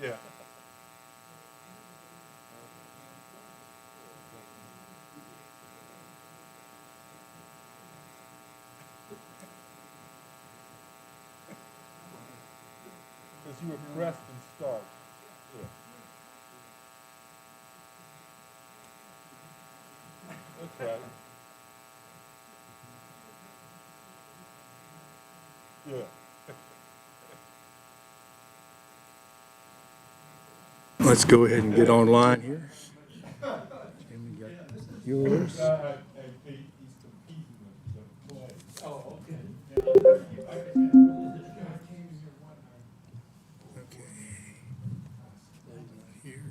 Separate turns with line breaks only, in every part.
Yeah. Because you were pressed and start. Yeah. That's right. Yeah.
Let's go ahead and get online here. And we got yours.
Hey, Pete, he's competing with the play. Oh, okay.
Okay. Here.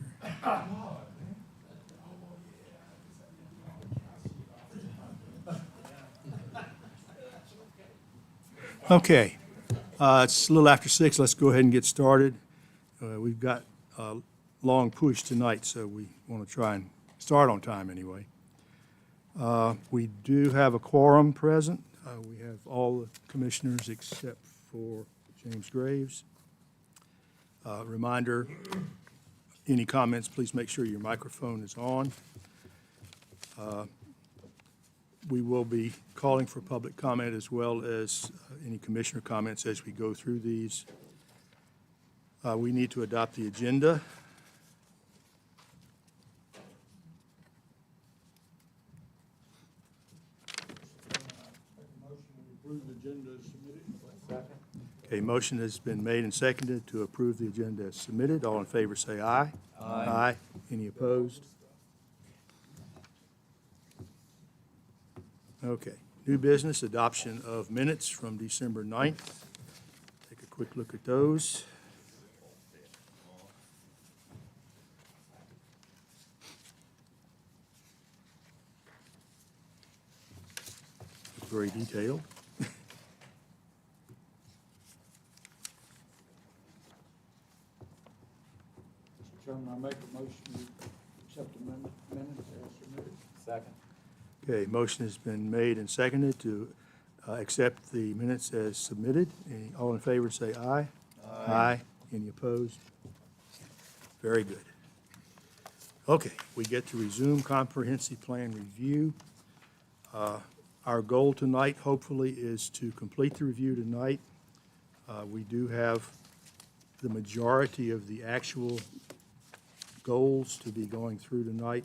Okay. It's a little after 6. Let's go ahead and get started. We've got a long push tonight, so we want to try and start on time anyway. We do have a quorum present. We have all the commissioners except for James Graves. Reminder, any comments, please make sure your microphone is on. We will be calling for public comment as well as any commissioner comments as we go through these. We need to adopt the agenda. Okay, motion has been made and seconded to approve the agenda as submitted. All in favor say aye. Aye. Aye. Any opposed? Okay. New business, adoption of minutes from December 9th. Take a quick look at those. Very detailed.
Mr. Chairman, I make a motion to accept the minutes as submitted.
Second.
Okay, motion has been made and seconded to accept the minutes as submitted. All in favor say aye. Aye. Any opposed? Very good. Okay, we get to resume comprehensive plan review. Our goal tonight, hopefully, is to complete the review tonight. We do have the majority of the actual goals to be going through tonight.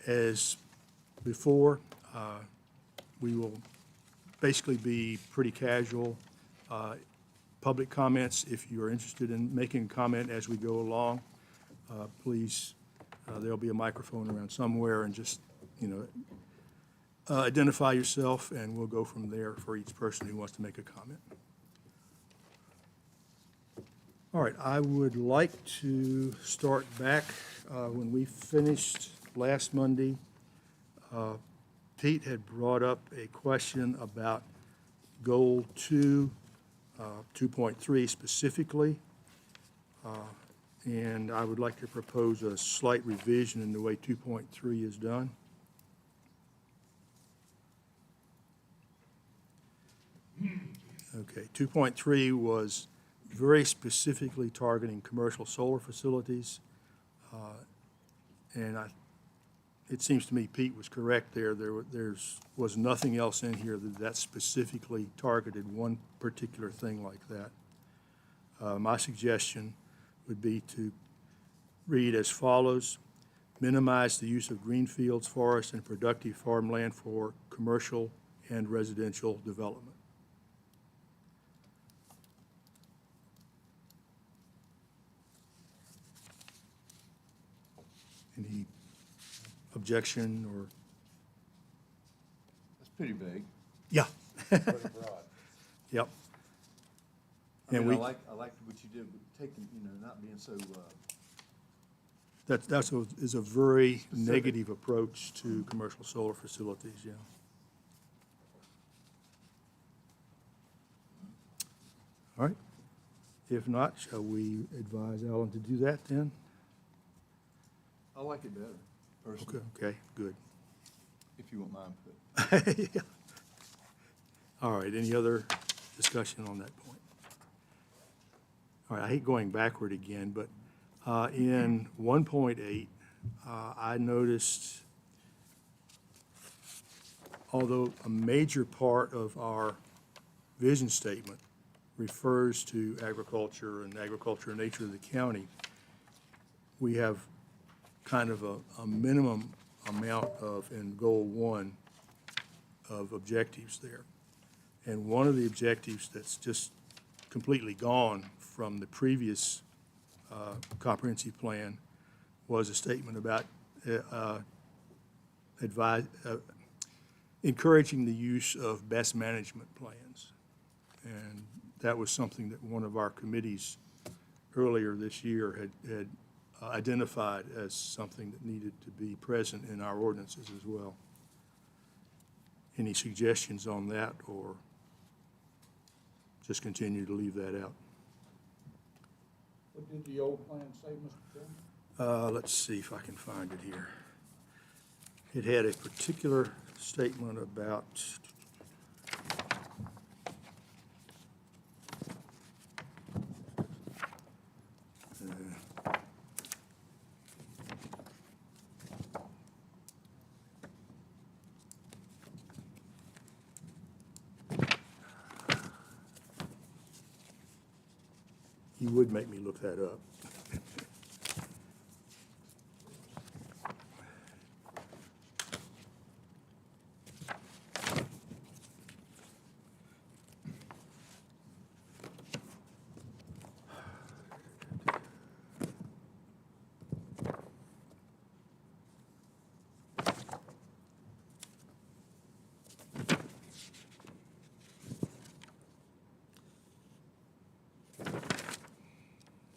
As before, we will basically be pretty casual. Public comments, if you're interested in making a comment as we go along, please, there'll be a microphone around somewhere, and just, identify yourself, and we'll go from there for each person who wants to make a comment. All right, I would like to start back when we finished last Monday. Pete had brought up a question about Goal 2, 2.3 specifically, and I would like to propose a slight revision in the way 2.3 is done. Okay, 2.3 was very specifically targeting commercial solar facilities, and it seems to me Pete was correct there. There was nothing else in here that specifically targeted one particular thing like that. My suggestion would be to read as follows: minimize the use of green fields, forests, and productive farmland for commercial and residential development. Any objection or?
That's pretty vague,
Yeah.
Pretty broad.
Yep.
I
And
mean,
we,
I like what you did with taking, not being so,
is a very
Specific.
negative approach to commercial solar facilities, yeah. All right. If not, shall we advise Alan to do that then?
I like it better,
Okay,
personally,
okay, good.
if you want my input.
Yeah. All right, any other discussion on that point? All right, I hate going backward again, but in 1.8, I noticed, although a major part of our vision statement refers to agriculture and agricultural nature of the county, we have kind of a minimum amount of, in Goal 1, of objectives there. And one of the objectives that's just completely gone from the previous comprehensive plan was a statement about encouraging the use of best management plans. And that was something that one of our committees earlier this year had identified as something that needed to be present in our ordinances as well. Any suggestions on that, or just continue to leave that out?
What did the old plan say, Mr. Chairman?
Let's see if I can find it here. It had a particular statement about, you would make me look that up.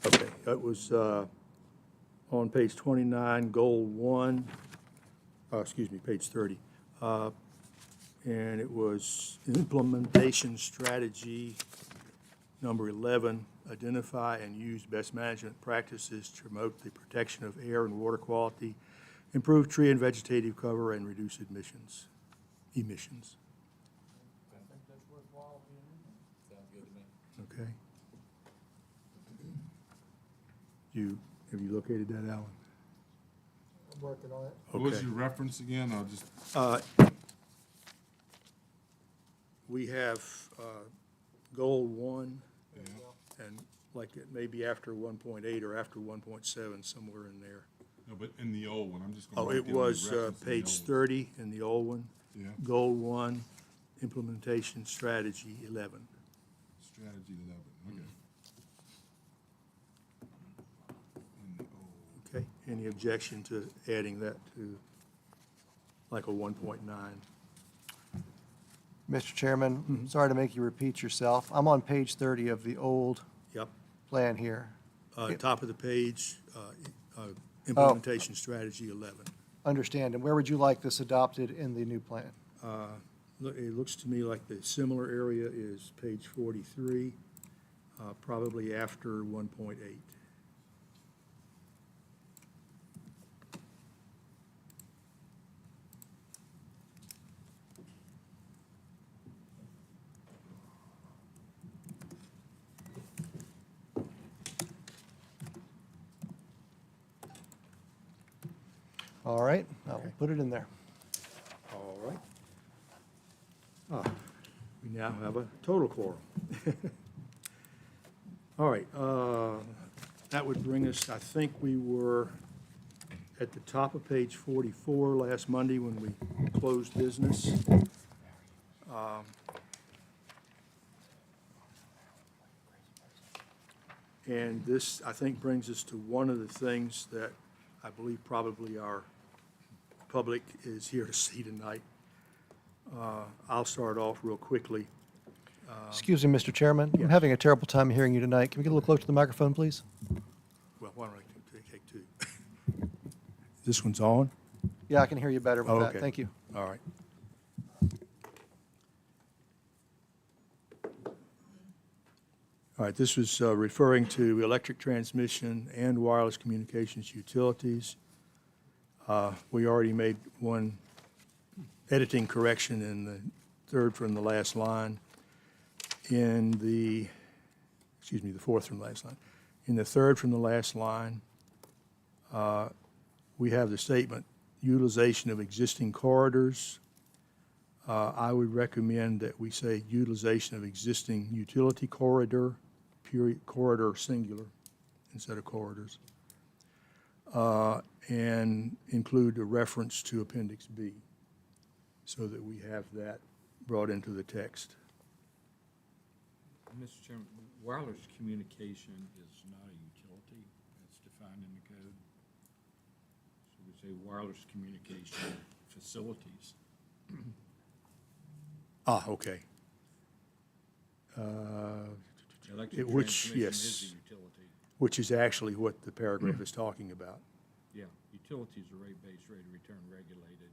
Okay, that was on page 29, Goal 1, page 30. And it was implementation strategy number 11, identify and use best management practices to promote the protection of air and water quality, improve tree and vegetative cover, and reduce emissions.
I think that's worthwhile being in there. Sounds good to me.
Okay. Have you located that, Alan?
I'm working on it.
What was
Okay.
your reference again? I'll just,
We have Goal 1,
yeah.
and like it may be after 1.8 or after 1.7, somewhere in there.
No, but in the old one, I'm just
Oh,
gonna
it
write down the
was
reference in the
page
old-
30 in the old one.
Yeah,
Goal 1, implementation strategy 11.
strategy 11, okay. In the old,
Okay, any objection to adding that to like a 1.9?
Mr. Chairman, sorry to make you repeat yourself. I'm on page 30 of the old
Yep,
plan here.
top of the page, implementation strategy 11.
Understand. And where would you like this adopted in the new plan?
It looks to me like the similar area is page 43, probably after 1.8.
All right, I will put it in there.
All right. We now have a total quorum. All right, that would bring us, I think we were at the top of page 44 last Monday when we closed business. And this, I think, brings us to one of the things that I believe probably our public is here to see tonight. I'll start off real quickly.
Excuse me, Mr. Chairman. I'm
Yes.
having a terrible time hearing you tonight. Can we get a little closer to the microphone, please?
Well, why don't I take two? This one's on?
Yeah, I can hear you better with
Oh,
that.
okay.
Thank you.
All right. All right, this was referring to electric transmission and wireless communications utilities. We already made one editing correction in the third from the last line. The fourth from the last line. In the third from the last line, we have the statement, utilization of existing corridors. I would recommend that we say utilization of existing utility corridor, period, corridor singular instead of corridors. And include a reference to Appendix B so that we have that brought into the text.
Mr. Chairman, wireless communication is not a utility. It's defined in the code. So we say wireless communication facilities.
Ah, okay.
Electric
Which,
transmission
yes.
is a utility.
Which is actually what the paragraph is talking about.
Yeah, utilities are rate-based, rate of return regulated.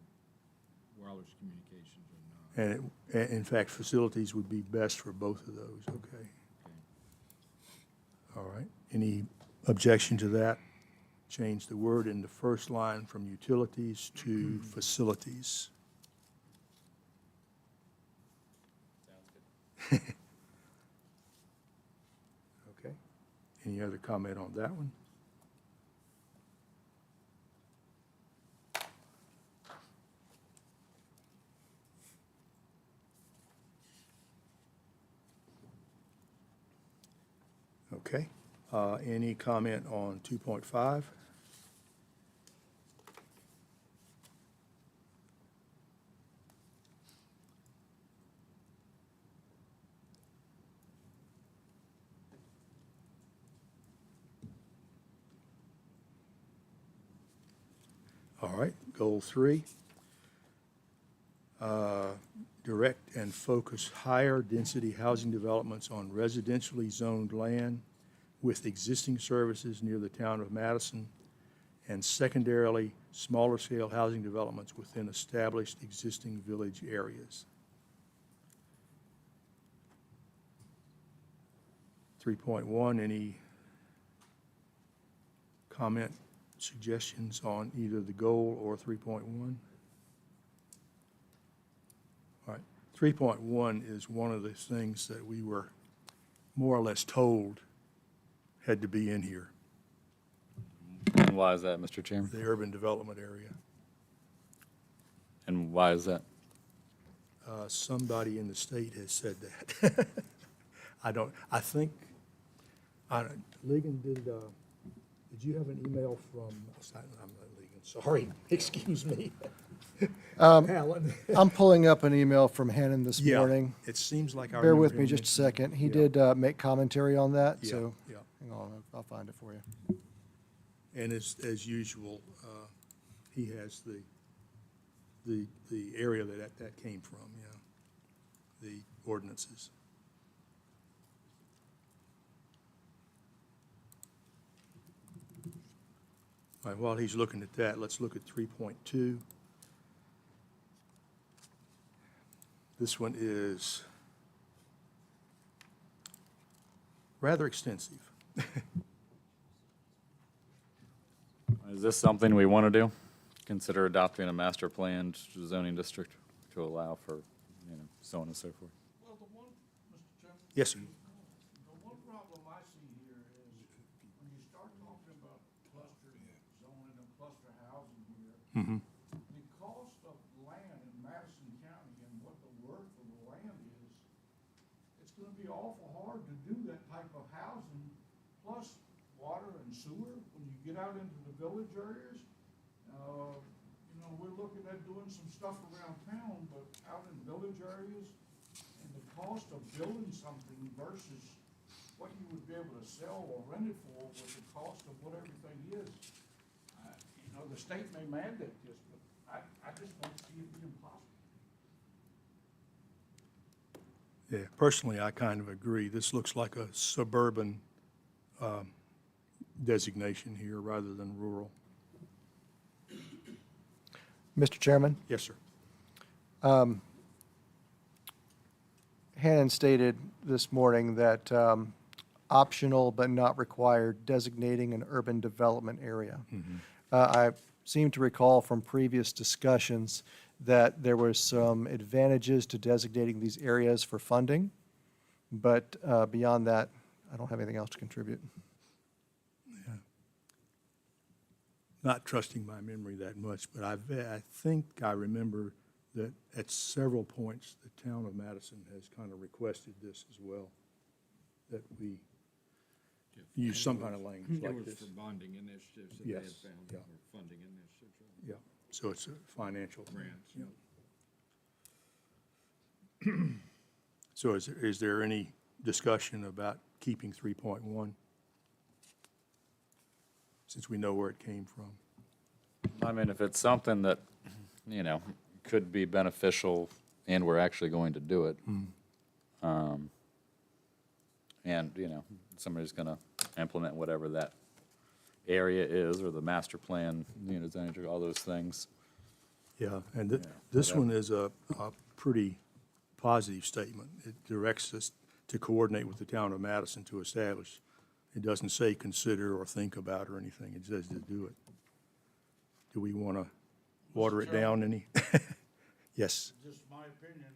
Wireless communications are not.
And in fact, facilities would be best for both of those, okay.
Okay.
All right. Any objection to that? Change the word in the first line from utilities to facilities.
Sounds good.
Okay. Any other comment on that one? Okay. Any comment on 2.5? All right, goal 3. Direct and focus higher density housing developments on residentially zoned land with existing services near the town of Madison, and secondarily, smaller scale housing developments within established existing village areas. 3.1, any comment, suggestions on either the goal or 3.1? All right, 3.1 is one of those things that we were more or less told had to be in here,
And why is that, Mr. Chairman?
the urban development area.
And why is that?
Somebody in the state has said that. Ligon, did you have an email from, I'm not Ligon, sorry, excuse me. Alan.
I'm pulling up an email from Hannon this
Yeah,
morning.
it seems like I
Bear
remember
with
him
me just a
mentioning-
second. He
Yeah.
did make commentary on that,
Yeah,
so
yeah.
hang on, I'll find it for you.
And as usual, he has the area that came from, the ordinances. All right, while he's looking at that, let's look at 3.2. This one is rather extensive.
Is this something we want to do? Consider adopting a master planned zoning district to allow for, so on and so forth?
Well, the one, Mr. Chairman,
Yes, sir.
the one problem I see here is when you start talking about cluster zoning and cluster housing here,
Mhm.
the cost of land in Madison County and what the worth of the land is, it's gonna be awful hard to do that type of housing, plus water and sewer, when you get out into the village areas. We're looking at doing some stuff around town, but out in village areas, and the cost of building something versus what you would be able to sell or rent it for with the cost of what everything is. The state may mandate this, but I just don't see it being possible.
Yeah, personally, I kind of agree. This looks like a suburban designation here rather than rural.
Mr. Chairman,
Yes, sir.
Hannon stated this morning that optional but not required designating an urban development area. I seem to recall from previous discussions that there were some advantages to designating these areas for funding, but beyond that, I don't have anything else to contribute.
not trusting my memory that much, but I think I remember that at several points, the town of Madison has kind of requested this as well, that we use some kind of language
It
like
was
this.
for bonding initiatives that they had
Yes,
found,
yeah.
or funding initiatives, or
Yeah, so it's a financial thing.
grants.
Yeah. So is there any discussion about keeping 3.1? Since we know where it came from.
I mean, if it's something that, could be beneficial and we're actually going to do it. And, somebody's gonna implement whatever that area is, or the master plan, zoning, all those things.
Yeah, and
Yeah,
this
whatever.
one is a pretty positive statement. It directs us to coordinate with the town of Madison to establish. It doesn't say consider or think about or anything, it says to do it. Do we want to water it down any? Yes,
Just my opinion,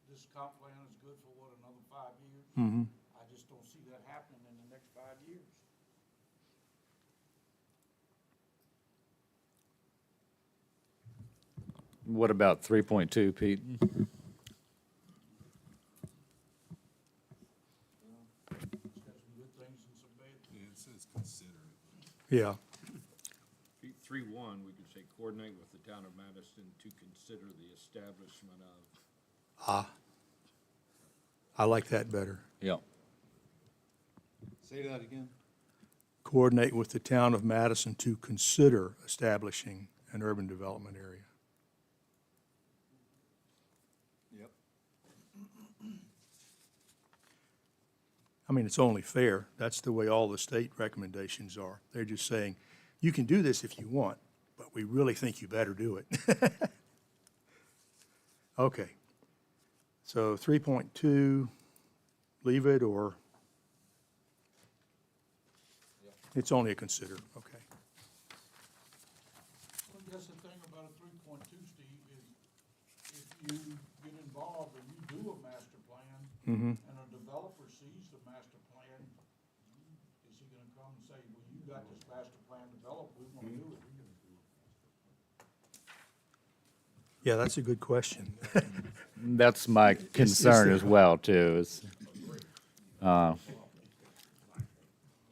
this comp plan is good for what, another 5 years?
mm-hmm,
I just don't see that happening in the next 5 years.
What about 3.2, Pete?
It's got some good things and some bad things.
Yeah, it says consider.
yeah,
3.1, we could say coordinate with the town of Madison to consider the establishment of.
I like that better.
Yeah.
Say that again?
Coordinate with the town of Madison to consider establishing an urban development area.
Yep.
I mean, it's only fair. That's the way all the state recommendations are. They're just saying, you can do this if you want, but we really think you better do it. Okay. So 3.2, leave it, or? It's only a consider, okay.
Well, I guess the thing about a 3.2, Steve, is if you get involved and you do a master plan,
Mm-hmm.
and a developer sees the master plan, is he gonna come and say, well, you got this master plan developed, we wanna do it?
Yeah, that's a good question.
That's my concern
there-
as well, too, is,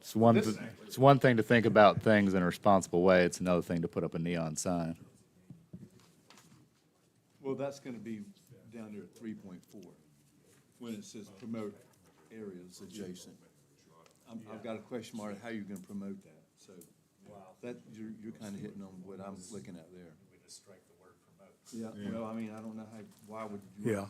it's one thing to think about things in a responsible way, it's another thing to put up a neon sign.
Well, that's gonna be down there at 3.4, when it says promote areas adjacent. I've got a question mark, how you gonna promote that, so. That, you're kinda hitting on what I'm looking at there.
We just strike the word promote.
Yeah, well, I mean, I don't know how, why would you?
Yeah,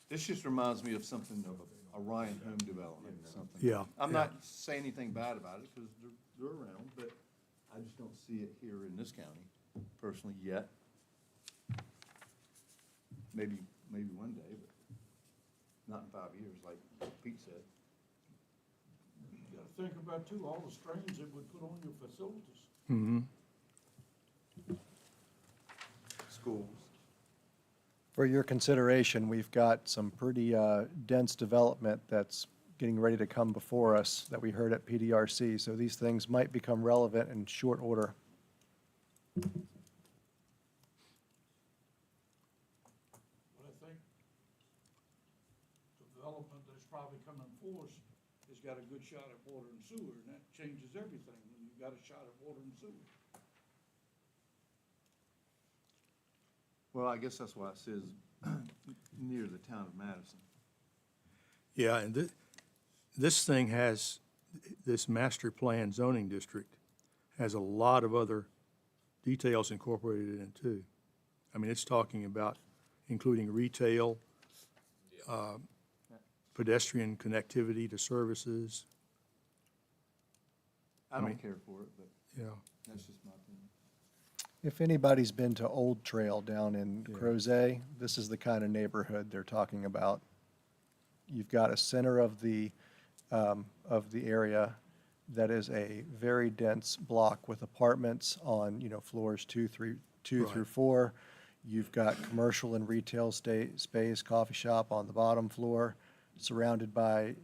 This just reminds me of something of a Ryan Home development or something.
Yeah,
I'm
yeah.
not saying anything bad about it, because they're around, but I just don't see it here in this county, personally, yet. Maybe one day, but not in 5 years, like Pete said.
You gotta think about too, all the strains it would put on your facilities.
mm-hmm,
Schools.
For your consideration, we've got some pretty dense development that's getting ready to come before us that we heard at PDRC, so these things might become relevant in short order.
But I think the development that's probably coming for us has got a good shot at water and sewer, and that changes everything when you've got a shot at water and sewer.
Well, I guess that's why it says near the town of Madison.
yeah, and this thing has, this master plan zoning district has a lot of other details incorporated in it too. I mean, it's talking about including retail, pedestrian connectivity to services,
I
mean-
don't care for it, but
yeah.
that's just my opinion.
If anybody's been to Old Trail down in
Yeah.
Crozet, this is the kind of neighborhood they're talking about. You've got a center of the area that is a very dense block with apartments on, floors two through
Right.
4. You've got commercial and retail space, coffee shop on the bottom floor, surrounded by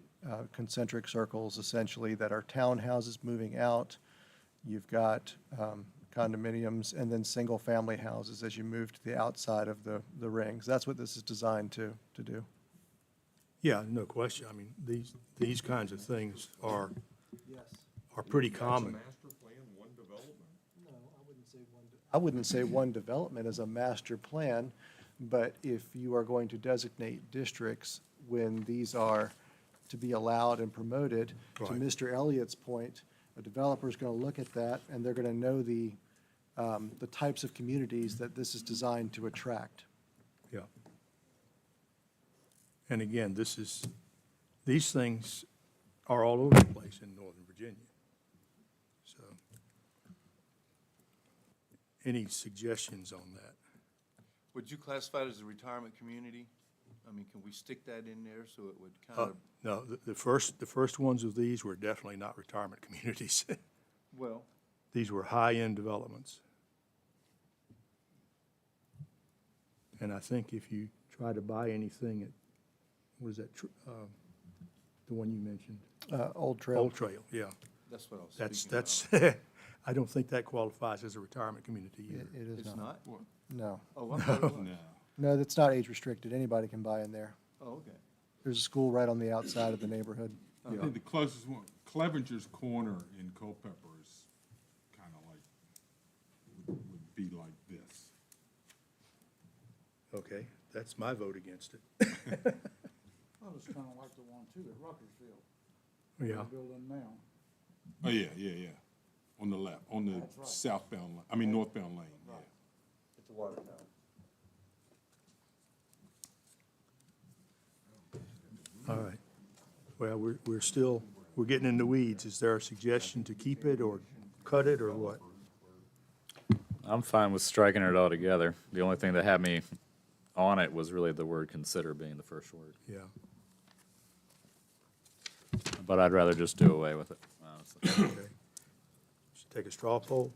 concentric circles essentially that are townhouses moving out. You've got condominiums and then single-family houses as you move to the outside of the rings. That's what this is designed to do.
Yeah, no question. I mean, these kinds of things are pretty common.
Master plan, one development?
I wouldn't say one development is a master plan, but if you are going to designate districts when these are to be allowed and promoted, to
Right.
Mr. Elliott's point, a developer's going to look at that and they're going to know the types of communities that this is designed to attract.
Yeah. And again, these things are all over the place in Northern Virginia. So, any suggestions on that?
Would you classify it as a retirement community? I mean, can we stick that in there so it would kind of,
No, the first ones of these were definitely not retirement communities.
well,
These were high-end developments. And I think if you try to buy anything at, what is that, the one you mentioned?
Old Trail.
Old Trail, yeah.
that's what I was speaking about.
That's, I don't think that qualifies as a retirement community
It
either.
it is
It's not?
No.
Oh, I thought it was.
No, that's not age restricted. Anybody can buy in there.
Oh, okay.
There's a school right on the outside of the neighborhood.
I think the closest one, Clevenger's Corner in Culpeper is kind of like, would be like this.
Okay, that's my vote against it.
Well, it's kinda like the one too at Ruckersville.
Yeah,
They're building now.
Oh, yeah. On the left, on the
That's right.
southbound, northbound lane, yeah.
It's a water tower.
all right. Well, we're getting in the weeds. Is there a suggestion to keep it or cut it or what?
I'm fine with striking it all together. The only thing that had me on it was really the word consider being the first word.
Yeah,
But I'd rather just do away with it, honestly.
okay. Should take a straw poll.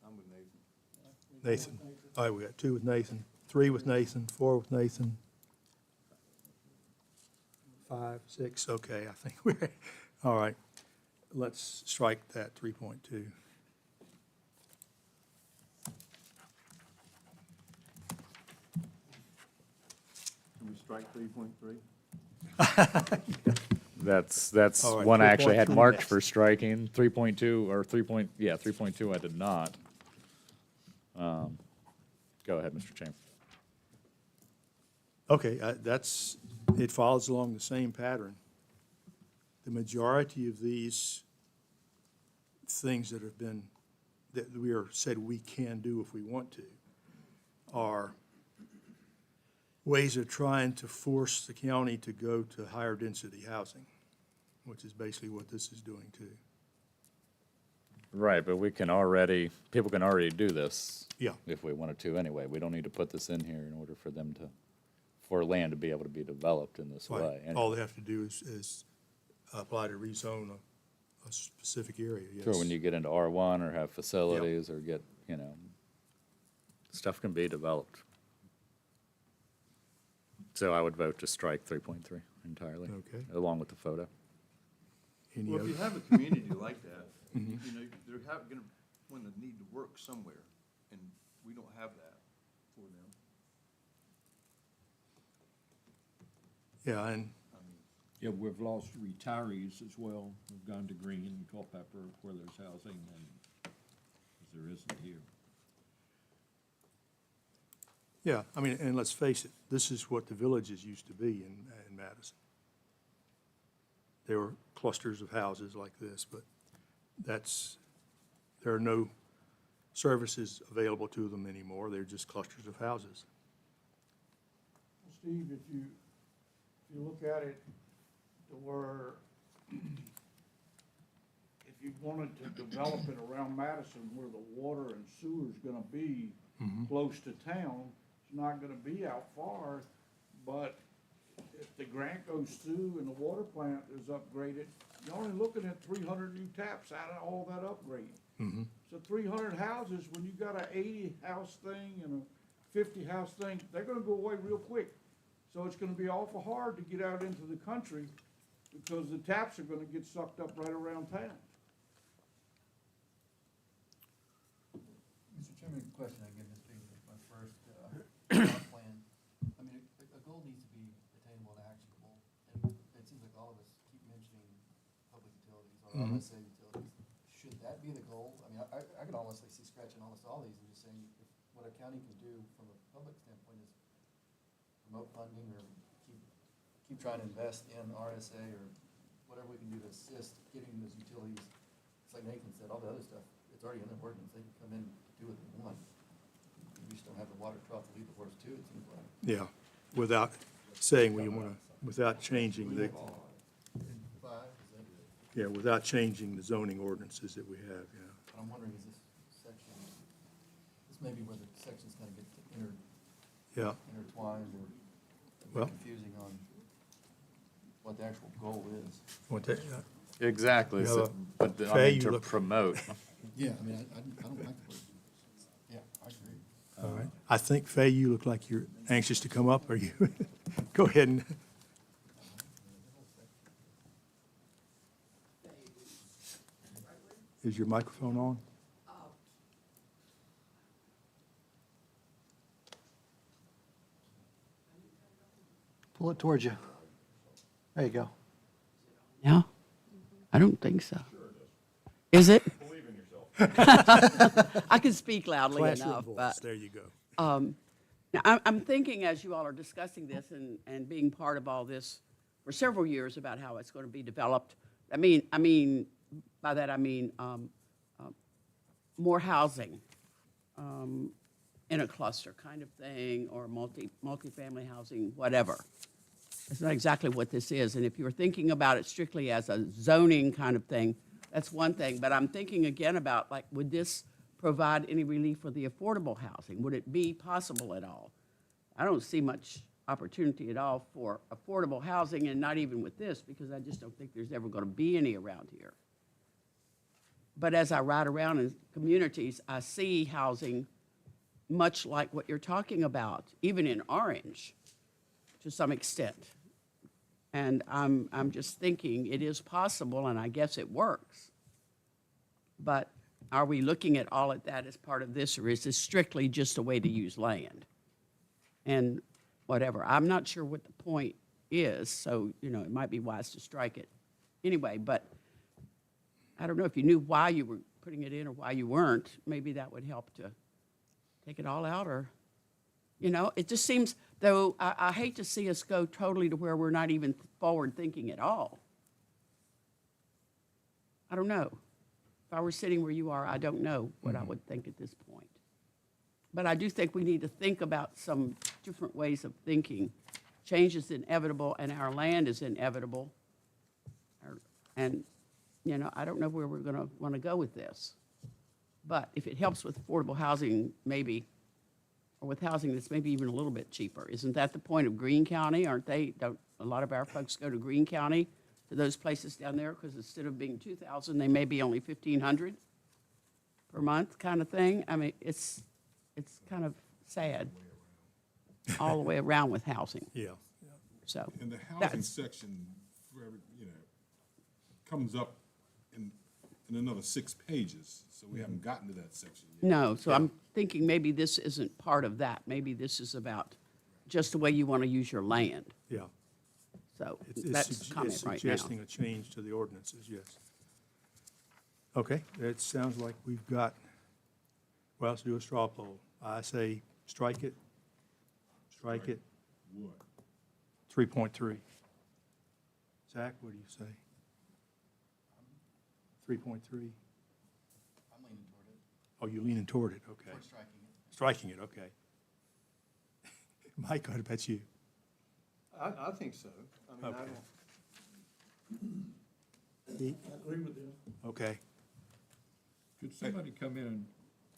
I'm with Nathan.
Nathan. All right, we got 2 with Nathan, 3 with Nathan, 4 with Nathan. 5, 6, okay, I think we're, all right. Let's strike that 3.2.
Can we strike 3.3?
That's
All right,
one I actually had
4.3
marked
next.
for striking. 3.2 or 3.2 I did not. Go ahead, Mr. Chamber.
Okay, it follows along the same pattern. The majority of these things that have been, that we are said we can do if we want to, are ways of trying to force the county to go to higher density housing, which is basically what this is doing too.
Right, but people can already do this.
Yeah.
If we wanted to anyway. We don't need to put this in here in order for land to be able to be developed in this
Right.
way. And
All they have to do is apply to rezone a specific area, yes.
sure, when you get into R1 or have facilities or get, stuff can be developed. So I would vote to strike 3.3 entirely.
Okay.
Along with the photo.
Any
Well, if
other-
you have a community like that, they're gonna want to need to work somewhere, and we don't have that for them.
Yeah, and
Yeah, we've lost retirees as well. We've gone to Green and Culpeper where there's housing and, 'cause there isn't here.
yeah, I mean, and let's face it, this is what the villages used to be in Madison. There were clusters of houses like this, but there are no services available to them anymore. They're just clusters of houses.
Steve, if you look at it to where if you wanted to develop it around Madison where the water and sewer's gonna be close to town, it's not gonna be out far, but if the grant goes through and the water plant is upgraded, you're only looking at 300 new taps out of all that upgrade. So 300 houses, when you got a 80 house thing and a 50 house thing, they're gonna go away real quick. So it's gonna be awful hard to get out into the country because the taps are gonna get sucked up right around town.
Mr. Chairman, a question I give Ms. Beasley, my first thought plan. I mean, a goal needs to be attainable and actionable, and it seems like all of us keep mentioning public utilities or RSA utilities. Should that be the goal? I mean, I could honestly see scratching almost all these and just saying, if what a county can do from a public standpoint is promote funding or keep trying to invest in RSA or whatever we can do to assist getting those utilities. It's like Nathan said, all the other stuff, it's already in their ordinance, they can come in and do what they want. We just don't have the water trough to lead the horse to, it seems like.
Yeah, without saying we want to, without changing the,
In five, is that it?
yeah, without changing the zoning ordinances that we have, yeah.
But I'm wondering, is this section, this may be where the sections kind of get
Yeah,
intertwined or
Well-
confusing on what the actual goal is.
want to,
Exactly,
You
so,
have a-
but I
Fay,
mean,
you
to
look-
promote.
Yeah, I mean, I don't like the word. Yeah, I agree.
all right. I think, Fay, you look like you're anxious to come up, are you? Go ahead and, is your microphone on?
Pull it towards you. There you go.
No, I don't think so. Is it? I can speak loudly
Classroom
enough,
voice,
but
there you go.
now, I'm thinking as you all are discussing this and being part of all this for several years about how it's going to be developed. I mean, by that I mean more housing in a cluster kind of thing, or multifamily housing, whatever. It's not exactly what this is, and if you're thinking about it strictly as a zoning kind of thing, that's one thing, but I'm thinking again about, like, would this provide any relief for the affordable housing? Would it be possible at all? I don't see much opportunity at all for affordable housing, and not even with this, because I just don't think there's ever going to be any around here. But as I ride around in communities, I see housing much like what you're talking about, even in Orange, to some extent. And I'm just thinking it is possible, and I guess it works. But are we looking at all of that as part of this, or is this strictly just a way to use land? And whatever, I'm not sure what the point is, so, it might be wise to strike it anyway, but I don't know if you knew why you were putting it in or why you weren't, maybe that would help to take it all out, or, it just seems, though, I hate to see us go totally to where we're not even forward thinking at all. I don't know. If I were sitting where you are, I don't know what I would think at this point. But I do think we need to think about some different ways of thinking. Change is inevitable, and our land is inevitable. And, I don't know where we're going to want to go with this. But if it helps with affordable housing, maybe, or with housing that's maybe even a little bit cheaper. Isn't that the point of Greene County? Don't a lot of our folks go to Greene County, to those places down there? Because instead of being 2,000, they may be only 1,500 per month kind of thing. I mean, it's kind of sad all the way around with housing.
Yeah.
And
So
the housing
that's-
section, for every, comes up in another 6 pages, so we haven't gotten to that section yet.
No, so I'm thinking maybe this isn't part of that. Maybe this is about just the way you want to use your land.
Yeah.
So
It's
that's the comment right now.
suggesting a change to the ordinances, yes. Okay, it sounds like we've got, well, let's do a straw poll. I say strike it. Strike it.
What?
3.3. Zach, what do you say? 3.3?
I'm leaning toward it,
Oh, you're leaning toward it, okay.
toward striking it.
Striking it, okay. Mike, what about you?
I think so. I mean, I
Okay.
don't.
Pete?
Agree with you.
Okay.
Could somebody come in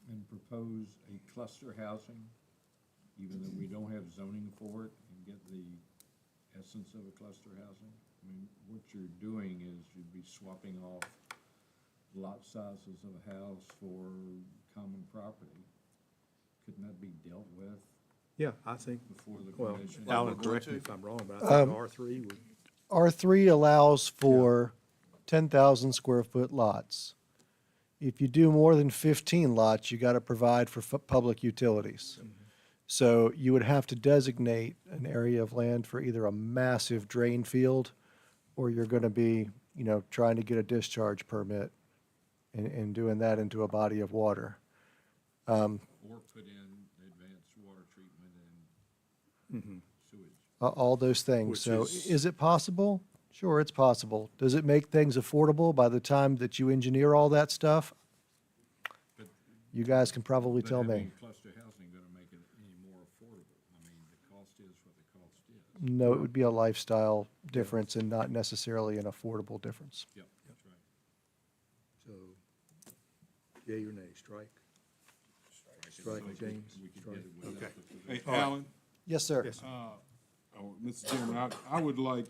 and propose a cluster housing, even though we don't have zoning for it, and get the essence of a cluster housing? I mean, what you're doing is you'd be swapping off lot sizes of a house for common property. Couldn't that be dealt with
Yeah, I think,
before the
well,
commission?
Alan,
we're going
correct me
to?
if I'm wrong, but I think R3 would,
R3 allows for 10,000 square foot lots. If you do more than 15 lots, you got to provide for public utilities. So you would have to designate an area of land for either a massive drain field, or you're going to be, trying to get a discharge permit and doing that into a body of water.
Or put in advanced water treatment and sewage.
All those things.
Which
So
is-
is it possible? Sure, it's possible. Does it make things affordable by the time that you engineer all that stuff?
But-
You guys can probably tell
But
me.
having cluster housing gonna make it any more affordable? I mean, the cost is what the cost is.
No, it would be a lifestyle difference and not necessarily an affordable difference.
Yep, that's right.
so, yea or nay, strike? Strike,
So we could-
James?
We could
Strike.
get it without
Okay.
the.
Hey, Alan,
Yes, sir.
Yes.
Mr. Chairman, I would like,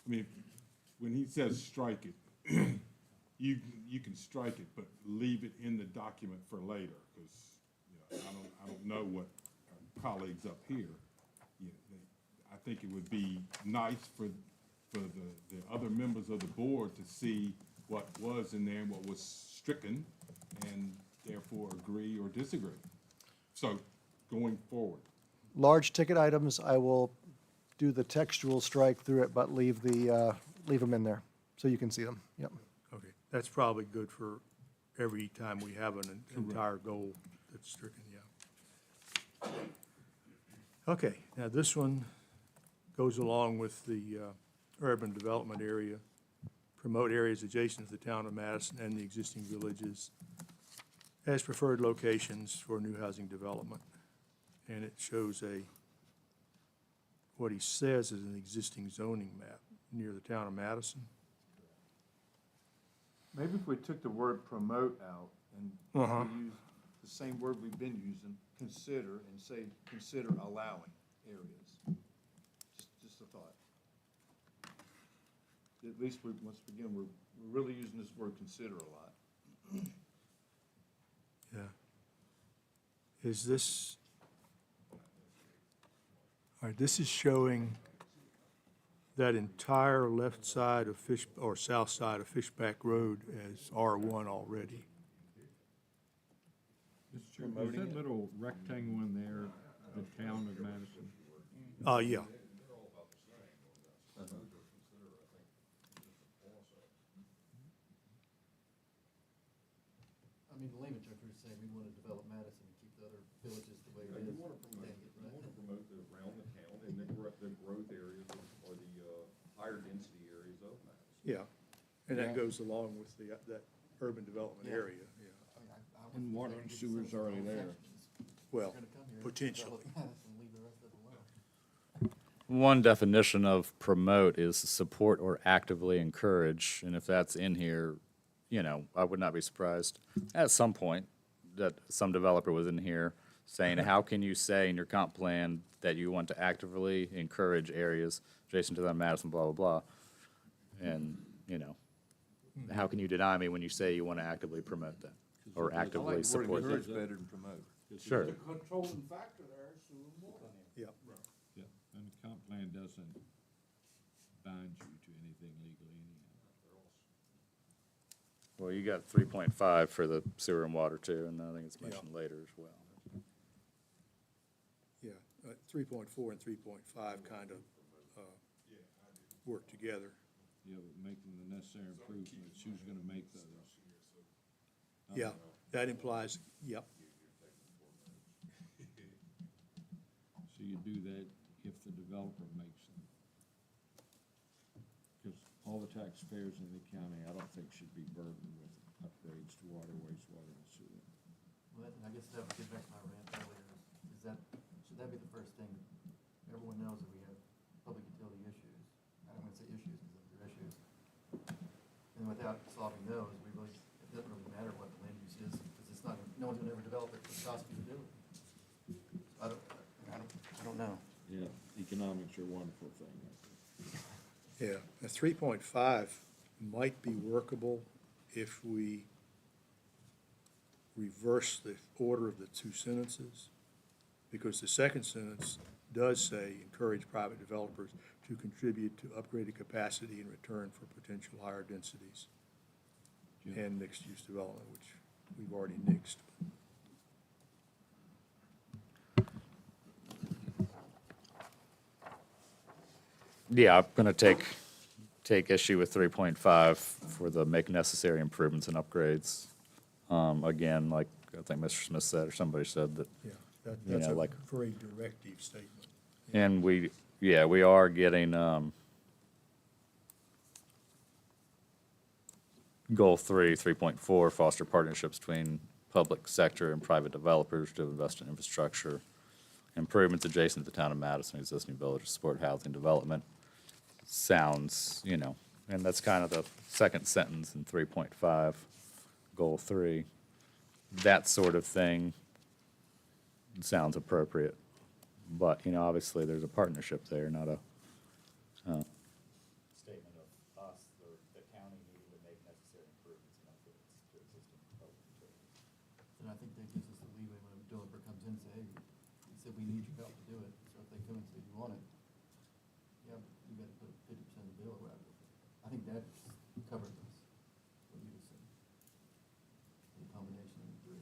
when he says strike it, you can strike it, but leave it in the document for later, because, I don't know what our colleagues up here, I think it would be nice for the other members of the board to see what was in there and what was stricken, and therefore agree or disagree. So, going forward.
Large ticket items, I will do the textual strike through it, but leave them in there so you can see them. Yep.
Okay, that's probably good for every time we have an entire goal that's stricken, yeah. Okay, now this one goes along with the urban development area. Promote areas adjacent to the town of Madison and the existing villages as preferred locations for new housing development. And it shows what he says is an existing zoning map near the town of Madison.
Maybe if we took the word promote out and we use the same word we've been using, consider, and say, consider allowing areas. Just a thought. At least once again, we're really using this word consider a lot.
Yeah. Is this, all right, this is showing that entire left side of or south side of Fishback Road as R1 already.
Mr. Chairman, is that little rectangle in there, the town of Madison?
Yeah.
I mean, the layman terms are saying we want to develop Madison and keep the other villages the way it is.
You want to promote the around the town and the growth areas or the higher density areas of Madison.
Yeah, and that goes along with that urban development area, yeah.
And water and sewer's already there.
Well, potentially.
Leave the rest of it alone.
One definition of promote is support or actively encourage, and if that's in here, I would not be surprised at some point that some developer was in here saying, how can you say in your comp plan that you want to actively encourage areas adjacent to the Madison, blah, blah, blah? And, how can you deny me when you say you want to actively promote that or
I
actively
like the word
support that?
encourage better than promote.
Sure.
The controlling factor there is sewer and water.
Yeah.
Yeah, and the comp plan doesn't bind you to anything legally anyhow.
Well, you got 3.5 for the sewer and water too, and I think it's mentioned later as well.
Yeah, 3.4 and 3.5 kind of work together.
Yeah, but making the necessary improvements, who's gonna make those?
Yeah, that implies, yep,
So you do that if the developer makes them. Because all the taxpayers in the county, I don't think should be burdened with upgrades to water, wastewater, and sewer.
Well, I guess that would get back to my rant earlier, should that be the first thing? Everyone knows that we have public utility issues. I don't want to say issues because they're issues. And without solving those, it doesn't really matter what the land use is, because it's not, no one's gonna ever develop it, it's cost you to do it. I don't know.
Yeah, economics are a wonderful thing, I think.
yeah. A 3.5 might be workable if we reverse the order of the two sentences, because the second sentence does say, encourage private developers to contribute to upgraded capacity in return for potential higher densities and mixed-use development, which we've already nixed.
Yeah, I'm gonna take issue with 3.5 for the make necessary improvements and upgrades. Again, like I think Mr. Smith said, or somebody said that,
Yeah,
You
that's
know,
a
like-
very directive statement.
and we are getting, goal 3.4, foster partnerships between public sector and private developers to invest in infrastructure, improvements adjacent to the town of Madison, existing villages, support housing development. Sounds, and that's kind of the second sentence in 3.5, goal 3. That sort of thing sounds appropriate. But, obviously, there's a partnership there, not a statement of us, the county needing to make necessary improvements and upgrades to existing public utilities.
And I think that gives us the leeway when a developer comes in and say, hey, we said we need your help to do it, so if they come and say you want it, yeah, but you gotta put 50% of the bill or whatever. I think that covers us, what you just said. The combination of the three.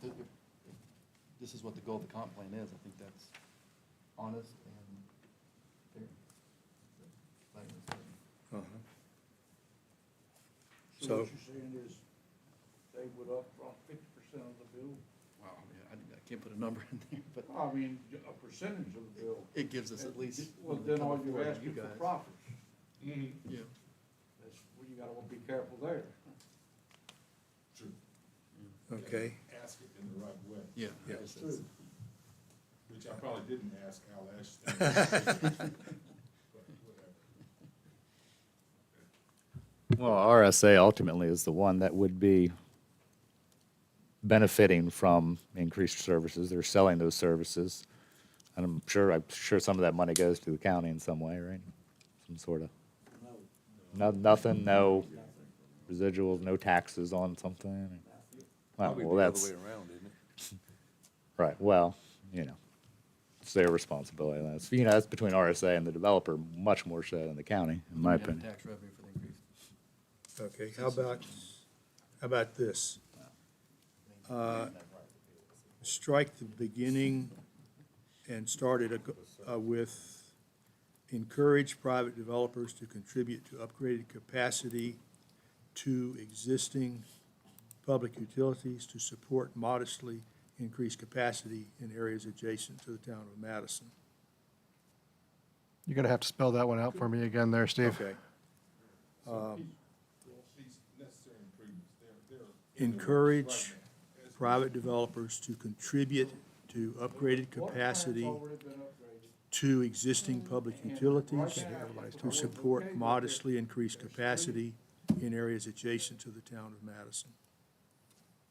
If this is what the goal of the comp plan is, I think that's honest and fair. Plain and simple.
So
So-
what you're saying is they would upfront 50% of the bill?
Wow, yeah, I can't put a number in there, but
I mean, a percentage of the bill.
it gives us at least.
Well,
when we
then
come
all
before
you're
you
asking for
guys.
profits.
Yeah.
That's, well, you gotta be careful there.
True.
Okay,
Ask it in the right way,
Yeah.
Yeah.
I guess
True.
that's-
which I probably didn't ask Al Ashton. But whatever.
Well, RSA ultimately is the one that would be benefiting from increased services. They're selling those services. And I'm sure some of that money goes to the county in some way, right? Some sort of, nothing, no residuals, no taxes on something.
Probably
Well,
the other
that's,
way around, isn't it?
right, well, it's their responsibility. That's between RSA and the developer, much more so than the county, in my
We have
opinion.
Tax revenue for the increase.
okay, how about this? Strike the beginning and start it with encourage private developers to contribute to upgraded capacity to existing public utilities to support modestly increased capacity in areas adjacent to the town of Madison.
You're gonna have to spell that one out for me again there, Steve.
Okay.
Well, these necessary improvements, they're in the works
Encourage
right now.
private developers to contribute to upgraded capacity
Water plant's already been upgraded.
to existing public utilities to
Right.
support modestly increased capacity in areas adjacent to the town of Madison.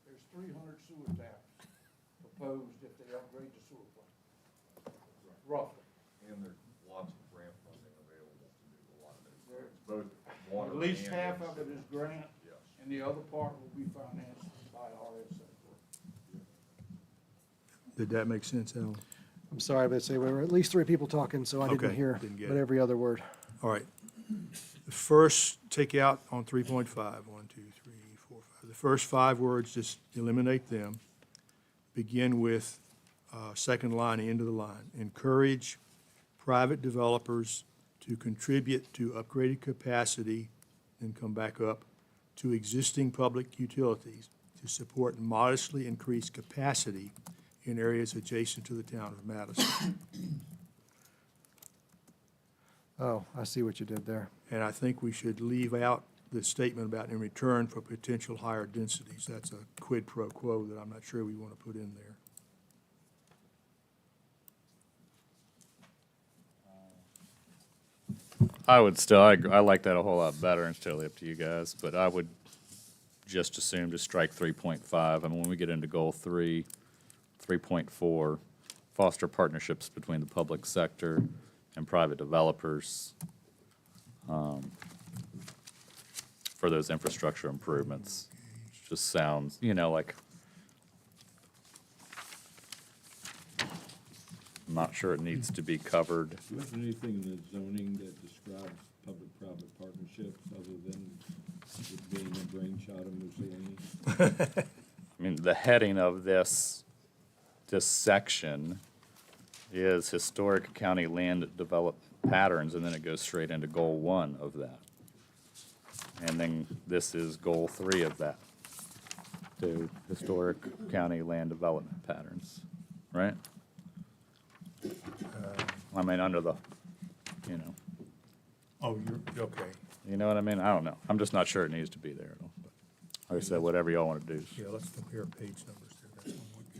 There's 300 sewer taps proposed if they upgrade the sewer plant. Roughly.
And there's lots of grant funding available to do a lot of those
There-
things, both water
At least
and
half of it is grant,
Yes.
and the other part will be financed by RSA.
Did that make sense, Alan?
I'm sorry, but say there were at least three people talking, so I didn't
Okay,
hear
didn't get
but
it.
every other word.
All right. The first, take out on 3.5, 1, 2, 3, 4, 5. The first 5 words, just eliminate them. Begin with second line, end of the line. Encourage private developers to contribute to upgraded capacity, then come back up, to existing public utilities to support modestly increased capacity in areas adjacent to the town of Madison.
Oh, I see what you did there.
And I think we should leave out the statement about in return for potential higher densities. That's a quid pro quo that I'm not sure we want to put in there.
I would still, I like that a whole lot better, and it's totally up to you guys, but I would just assume to strike 3.5. I mean, when we get into goal 3, 3.4, foster partnerships between the public sector and private developers for those infrastructure improvements. Just sounds, like, I'm not sure it needs to be covered.
Wasn't anything in the zoning that describes public-private partnerships other than it being a brainchild of Mussolini?
I mean, the heading of this section is Historic County Land Development Patterns, and then it goes straight into Goal 1 of that. And then this is Goal 3 of that, to Historic County Land Development Patterns, right? I mean, under the, you know,
Oh, you're, okay.
you know what I mean? I don't know. I'm just not sure it needs to be there at all. But like I said, whatever y'all want to do.
Yeah, let's compare page numbers there. That's on what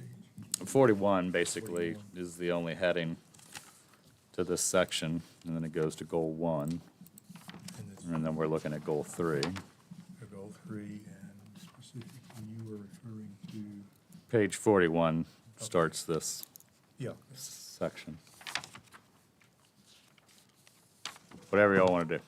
page?
41 basically is the only heading to this section, and then it goes to Goal 1,
And it's
and then we're looking at Goal 3.
goal 3, and specifically you were referring to,
Page 41 starts this
yeah,
section. Whatever y'all want to do.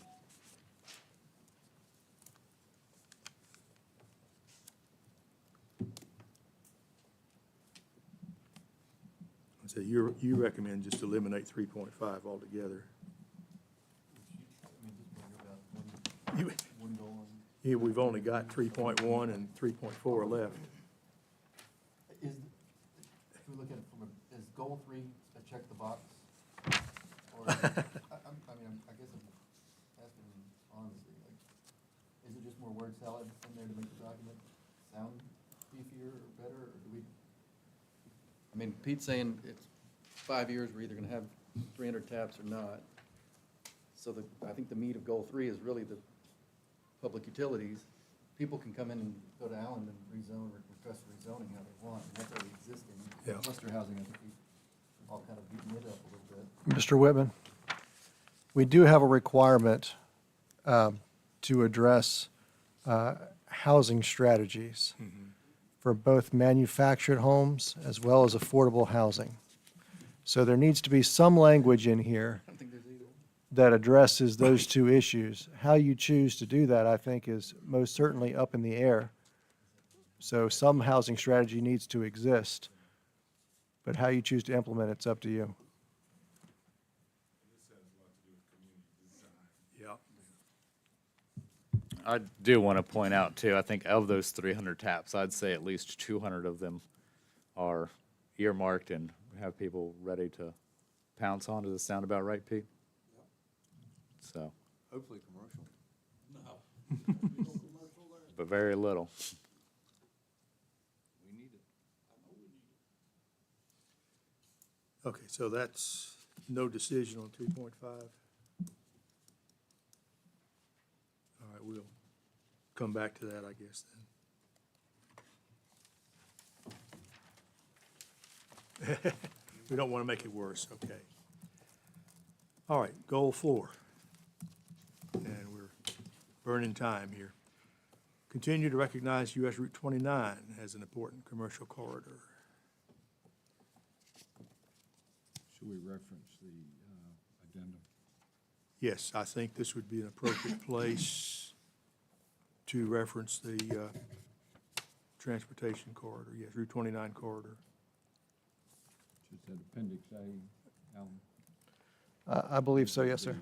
so you recommend just eliminate 3.5 altogether.
I mean, just worry about
You,
one goal and
yeah, we've only got 3.1 and 3.4 left.
is, if we look at it from a, is goal 3 a check the box? Or, I guess I'm asking honestly, like, is it just more word salad in there to make the document sound beefier or better, or do we? I mean, Pete's saying it's 5 years, we're either gonna have 300 taps or not. So I think the meat of goal 3 is really the public utilities. People can come in and go to Allen and rezone or request rezoning how they want, and that's already existing.
Yeah.
Cluster housing, I think we've all kind of beaten it up a little bit.
Mr. Whitman, we do have a requirement to address housing strategies for both manufactured homes as well as affordable housing. So there needs to be some language in here
I don't think there's either.
that addresses those two issues. How you choose to do that, I think, is most certainly up in the air. So some housing strategy needs to exist, but how you choose to implement it's up to you.
Yeah.
I do want to point out, too, I think of those 300 taps, I'd say at least 200 of them are earmarked and have people ready to pounce on. Does it sound about right, Pete? So,
Hopefully commercial.
but very little.
We need it.
Okay, so that's no decision on 2.5. All right, we'll come back to that, I guess, then. We don't want to make it worse, okay. All right, goal 4. And we're burning time here. Continue to recognize US Route 29 as an important commercial corridor.
Should we reference the addendum?
Yes, I think this would be an appropriate place to reference the transportation corridor, yes, Route 29 corridor.
Is that Appendix A, Alan?
I believe so, yes, sir.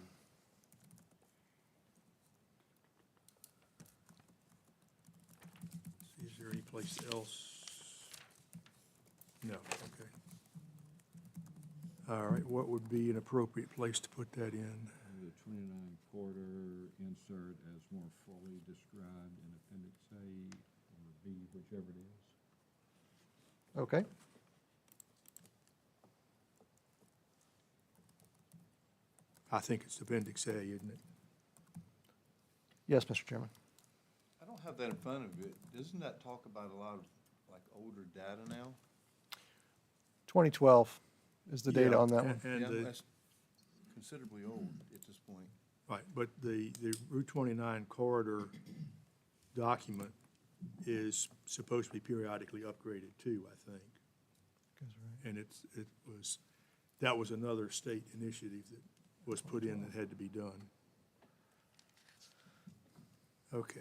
Is there any place else? No, okay. All right, what would be an appropriate place to put that in?
The 29 corridor insert as more fully described in Appendix A or B, whichever it is.
Okay.
I think it's Appendix A, isn't it?
Yes, Mr. Chairman.
I don't have that in front of it. Doesn't that talk about a lot of, like, older data now?
2012 is the data
Yeah,
on that one.
And
Yeah,
the,
that's considerably old at this point.
right, but the Route 29 corridor document is supposed to be periodically upgraded too, I think. And that was another state initiative that was put in that had to be done. Okay.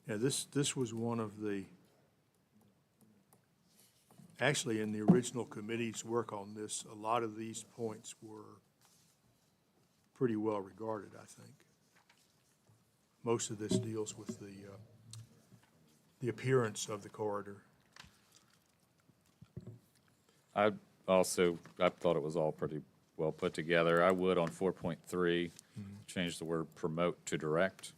Now, this was one of the Actually, in the original committee's work on this, a lot of these points were pretty well regarded, I think. Most of this deals with the appearance of the corridor.
I thought it was all pretty well put together. I would on 4.3, change the word promote to direct.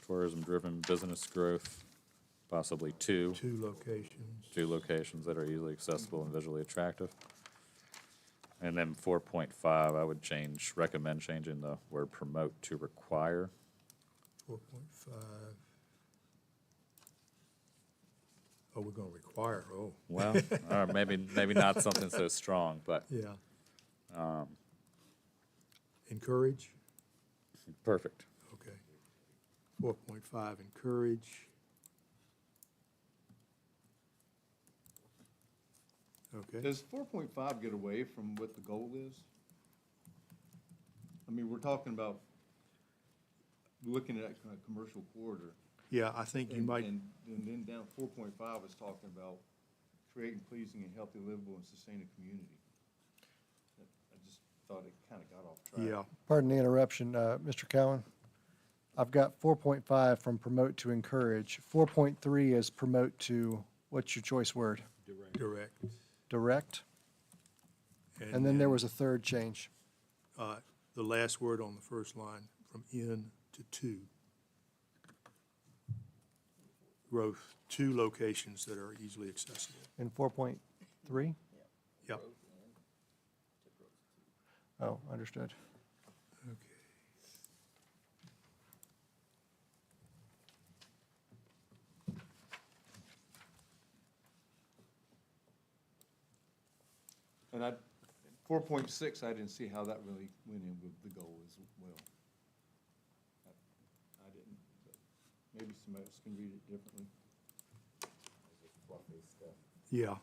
Tourism-driven business growth, possibly two locations that are easily accessible and visually attractive. And then 4.5, I would recommend changing the word promote to require.
4.5. Oh, we're gonna require,
Well, or maybe not something so strong, but
yeah. Encourage,
perfect.
okay. 4.5, encourage. Okay,
Does 4.5 get away from what the goal is? I mean, we're talking about looking at a commercial corridor.
yeah, I think you
And-
might,
And then down 4.5 is talking about creating pleasing and healthy, livable, and sustainable community. I just thought it kind of got off track.
yeah,
Pardon the interruption, Mr. Cowan. I've got 4.5 from promote to encourage. 4.3 is promote to, what's your choice word?
direct.
Direct? And then there was a third change.
The last word on the first line, from in to two. Growth, two locations that are easily accessible.
In 4.3?
Yep.
Oh, understood.
Okay.
And 4.6, I didn't see how that really went in with the goal as well. I didn't, but maybe somebody else can read it differently.
Yeah.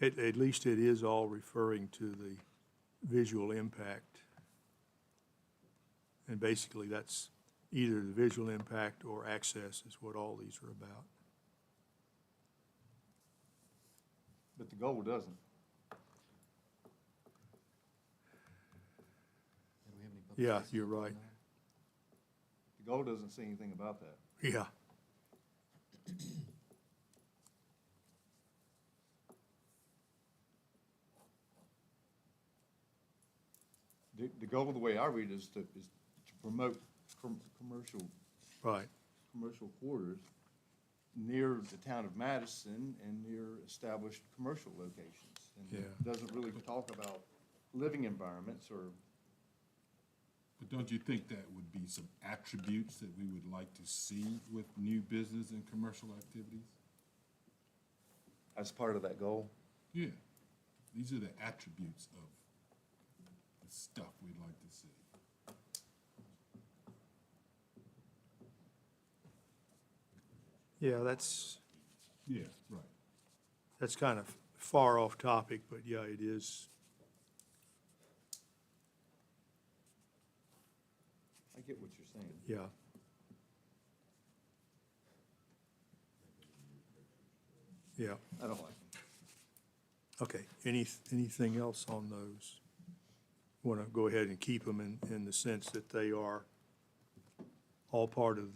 At least it is all referring to the visual impact. And basically, that's either the visual impact or access is what all these are about.
But the goal doesn't.
Do we have any public
Yeah,
citizen
you're
input on
right.
that?
The goal doesn't say anything about that.
Yeah.
The goal, the way I read it, is to promote commercial
Right.
quarters near the town of Madison and near established commercial locations. And it
Yeah.
doesn't really talk about living environments or,
But don't you think that would be some attributes that we would like to see with new business and commercial activities?
as part of that goal.
Yeah, these are the attributes of the stuff we'd like to see.
Yeah, that's
Yeah, right.
kind of far off topic, but yeah, it is.
I get what you're saying.
Yeah. Yeah,
I don't like them.
okay. Anything else on those? Want to go ahead and keep them in the sense that they are all part of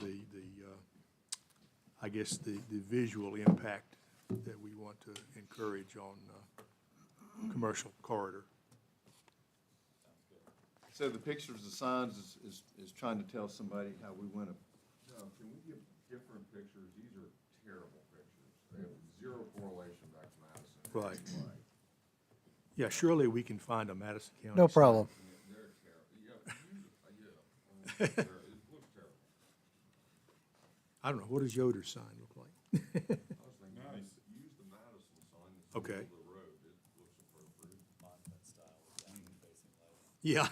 I guess, the visual impact that we want to encourage on commercial corridor.
So the pictures, the signs is trying to tell somebody how we want to.
No, can we get different pictures? These are terrible pictures. They have zero correlation back to Madison.
Right. Yeah, surely we can find a Madison County.
No
sign.
problem.
They're terrible. Yeah, I mean, it looks terrible.
I don't know, what does Yoder's sign look like?
I was thinking, use the Madison sign that's in the
Okay.
middle of the road. It looks appropriate.
Yeah.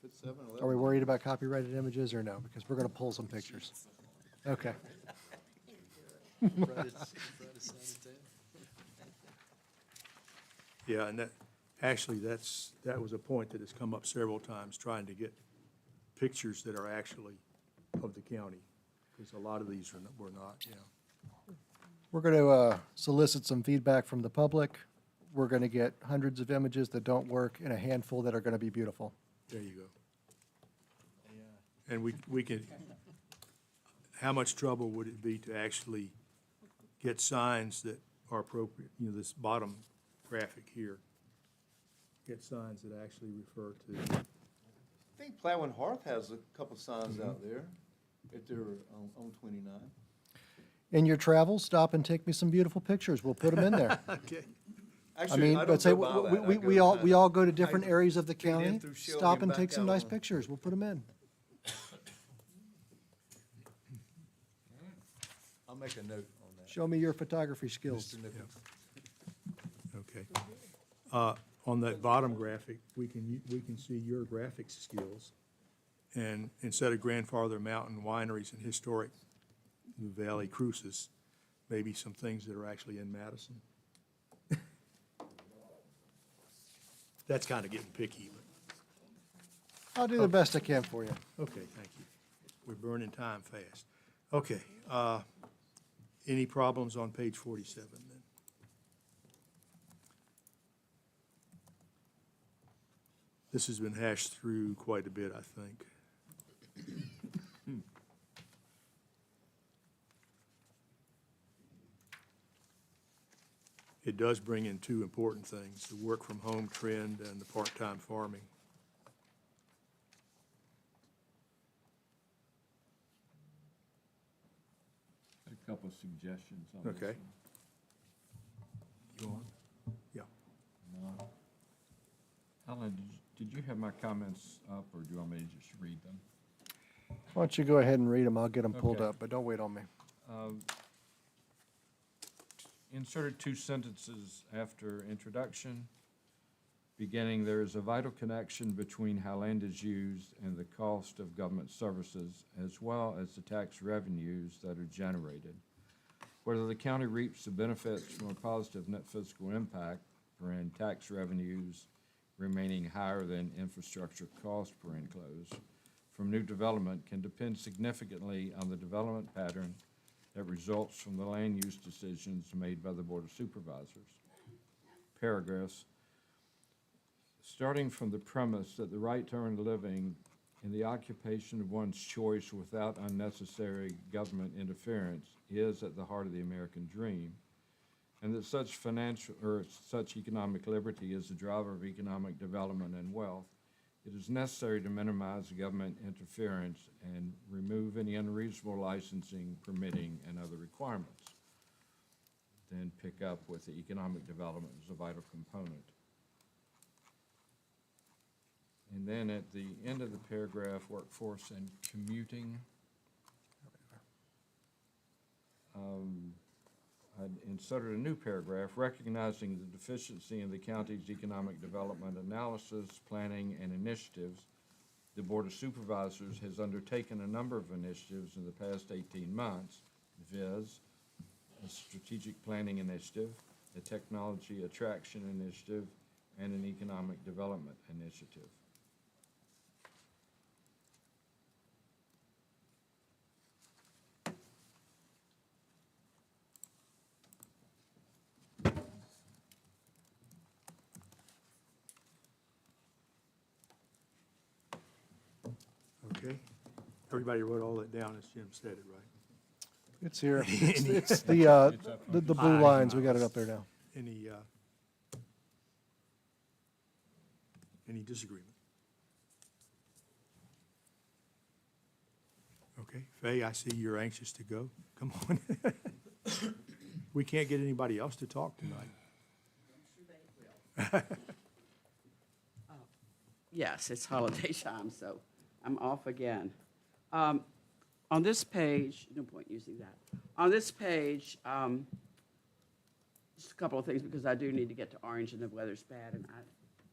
Put 7-Eleven.
Are we worried about copyrighted images or no? Because we're going to pull some pictures. Okay.
Yeah, and that was a point that has come up several times, trying to get pictures that are actually of the county, because a lot of these were not, yeah.
We're going to solicit some feedback from the public. We're going to get hundreds of images that don't work and a handful that are going to be beautiful.
There you go. And we can, how much trouble would it be to actually get signs that are appropriate, you know, this bottom graphic here? Get signs that actually refer to,
I think Plywood Hearth has a couple signs out there, if they're on 29.
In your travels, stop and take me some beautiful pictures. We'll put them in there.
okay.
I
Actually,
mean,
I
but
don't
say,
go by that. I
we
go
all,
by-
we all go to different
I
areas of the
feed in
county.
through Shelby
Stop
and
and take
back
some
out
nice
on-
pictures. We'll put them in.
I'll make a note on that.
Show me your photography skills.
Mr. Nichols.
Okay. On that bottom graphic, we can see your graphics skills. And instead of grandfather mountain wineries and historic Valley cruises, maybe some things that are actually in Madison. That's kind of getting picky, but,
I'll do the best I can for you.
okay, thank you. We're burning time fast. Okay, any problems on page 47 then? This has been hashed through quite a bit, I think. It does bring in two important things, the work from home trend and the part-time farming.
A couple of suggestions on this.
Okay.
one.
Go on. Yeah.
No. Alan, did you have my comments up, or do you want me to just read them?
Why don't you go ahead and read them? I'll get them pulled
Okay.
up, but don't wait on me.
Inserted two sentences after introduction, beginning, there is a vital connection between how land is used and the cost of government services, as well as the tax revenues that are generated. Whether the county reaps the benefits from a positive net fiscal impact, wherein tax revenues remaining higher than infrastructure cost per enclose, from new development can depend significantly on the development pattern that results from the land use decisions made by the Board of Supervisors. Paragraphs. Starting from the premise that the right to earn a living in the occupation of one's choice without unnecessary government interference is at the heart of the American dream, and that such financial or such economic liberty is the driver of economic development and wealth, it is necessary to minimize government interference and remove any unreasonable licensing, permitting, and other requirements. Then pick up with the economic development as a vital component. And then at the end of the paragraph, workforce and commuting. I inserted a new paragraph recognizing the deficiency in the county's economic development analysis, planning, and initiatives. The Board of Supervisors has undertaken a number of initiatives in the past 18 months, viz. A strategic planning initiative, a technology attraction initiative, and an economic development initiative.
Okay. Everybody wrote all that down as Jim said it, right?
It's here. It's the blue lines. We got it up there now.
Any disagreement? Okay, Faye, I see you're anxious to go. Come on. We can't get anybody else to talk tonight.
Yes, it's holiday time, so I'm off again. On this page, no point using that. On this page, just a couple of things, because I do need to get to Orange and the weather's bad, and I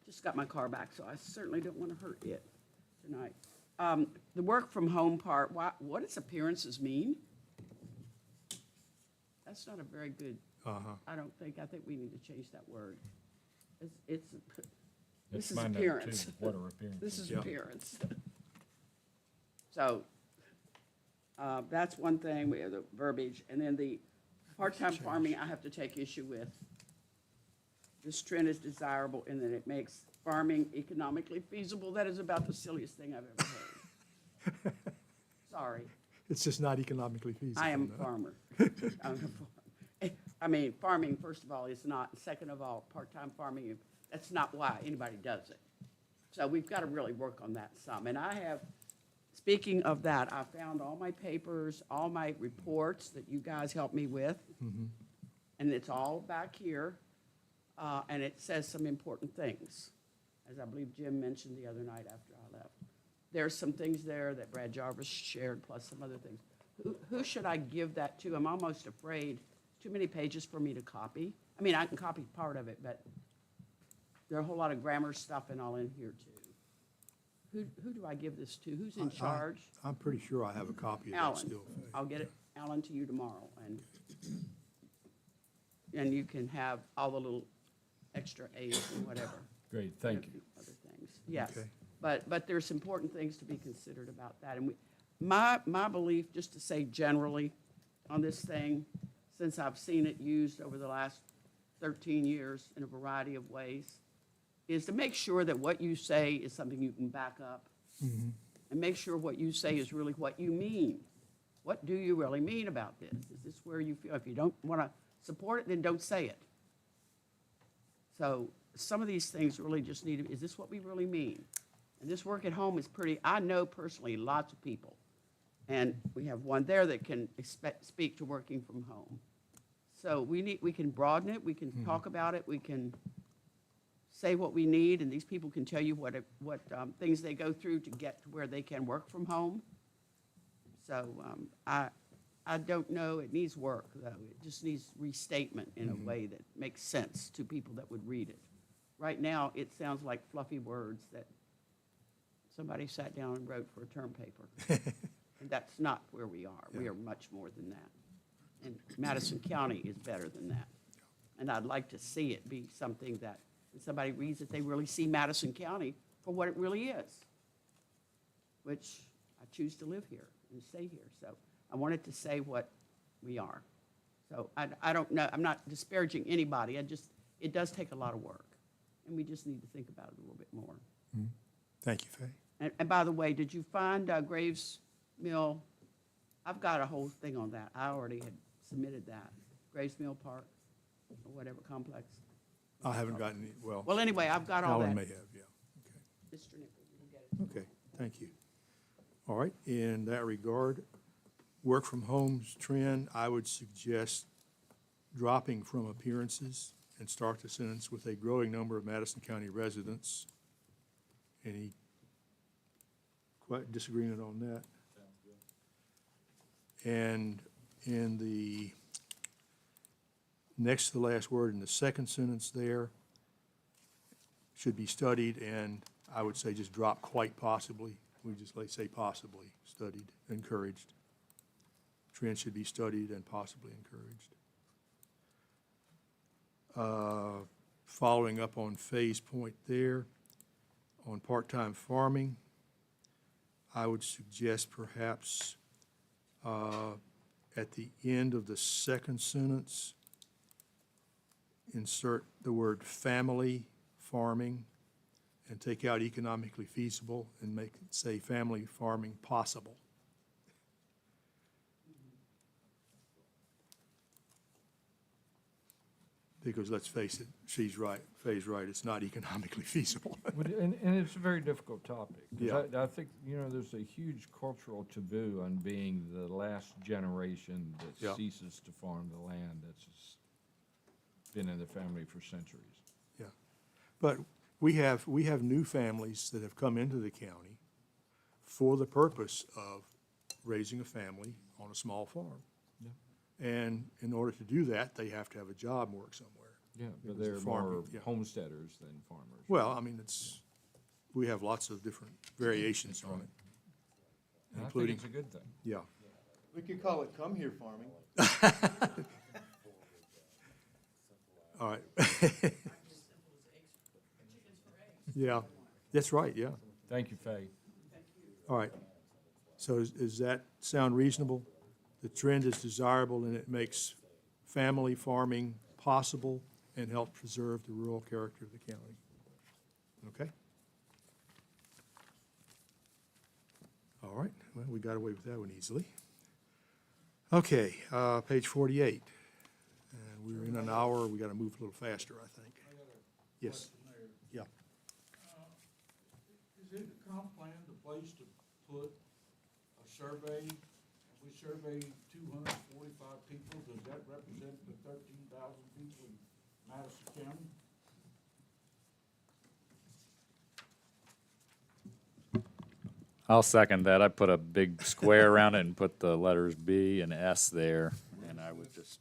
just got my car back, so I certainly don't want to hurt it tonight. The work from home part, what does appearances mean? That's not a very good, I think we need to change that word. This is
my note,
appearance.
too. What are appearances?
This is
Yeah.
appearance. So, That's one thing, we have the verbiage, and then the part-time farming, I have to take issue with. This trend is desirable in that it makes farming economically feasible. That is about the silliest thing I've ever heard. Sorry,
It's just not economically feasible.
I am a
no.
farmer. I mean, farming, first of all, is not, second of all, part-time farming, that's not why anybody does it. So we've got to really work on that some. And I have, speaking of that, I found all my papers, all my reports that you guys helped me with. And it's all back here, and it says some important things, as I believe Jim mentioned the other night after I left. There's some things there that Brad Jarvis shared, plus some other things. Who should I give that to? I'm almost afraid, too many pages for me to copy. I mean, I can copy part of it, but there are a whole lot of grammar stuff and all in here too. Who do I give this to? Who's in charge?
I'm pretty sure I have a copy of that
Alan.
still. Faye.
I'll get it, Alan, to you tomorrow, and you can have all the little extra A's and whatever.
Great, thank you.
Other things, yes.
Okay.
But there's important things to be considered about that. And my belief, just to say generally on this thing, since I've seen it used over the last 13 years in a variety of ways, is to make sure that what you say is something you can back up. And make sure what you say is really what you mean. What do you really mean about this? Is this where you feel, if you don't want to support it, then don't say it. So some of these things really just need to, is this what we really mean? And this work at home is pretty, I know personally lots of people. And we have one there that can speak to working from home. So we can broaden it, we can talk about it, we can say what we need, and these people can tell you what things they go through to get to where they can work from home. So I don't know, it needs work, though. It just needs restatement in a way that makes sense to people that would read it. Right now, it sounds like fluffy words that somebody sat down and wrote for a term paper. And that's not where we are. We are much more than that. And Madison County is better than that. And I'd like to see it be something that when somebody reads it, they really see Madison County for what it really is, which I choose to live here and stay here. So I wanted to say what we are. So I don't know, I'm not disparaging anybody. It does take a lot of work. And we just need to think about it a little bit more.
Thank you, Faye.
And by the way, did you find Graves Mill? I've got a whole thing on that. I already had submitted that. Graves Mill Park, or whatever complex.
I haven't gotten it, well,
Well, anyway, I've got all
Alan
that.
may have, yeah.
Mr. Nichols, you can get it.
Okay, thank you. All right, in that regard, work from home's trend, I would suggest dropping from appearances and start the sentence with a growing number of Madison County residents. Any disagreement on that? And in the next to the last word in the second sentence there, should be studied, and I would say just drop quite possibly. We just say possibly, studied, encouraged. Trend should be studied and possibly encouraged. Following up on Faye's point there, on part-time farming, I would suggest perhaps at the end of the second sentence, insert the word family farming and take out economically feasible and make it say family farming possible. Because let's face it, she's right, Faye's right, it's not economically feasible.
And it's a very difficult topic. 'Cause
Yeah.
I think, there's a huge cultural taboo on being the last generation
Yeah.
that ceases to farm the land that's just been in the family for centuries.
Yeah, but we have new families that have come into the county for the purpose of raising a family on a small farm. And in order to do that, they have to have a job and work somewhere.
Yeah,
Because
but
the
they're
farming,
more
yeah.
homesteaders than farmers.
Well, I mean, we have lots of different variations on it,
And I think
including,
it's a good thing.
yeah.
We could call it come here farming.
All right. Yeah, that's right, yeah.
Thank you, Faye.
All right. So does that sound reasonable? The trend is desirable and it makes family farming possible and helps preserve the rural character of the county. Okay? All right, well, we got away with that one easily. Okay, page 48. And we're in an hour, we gotta move a little faster, I think. Yes, yeah.
Is it the comp plan the place to put a survey? We surveyed 245 people. Does that represent the 13,000 people in Madison County?
I'll second that. I put a big square around it and put the letters B and S there, and I would just,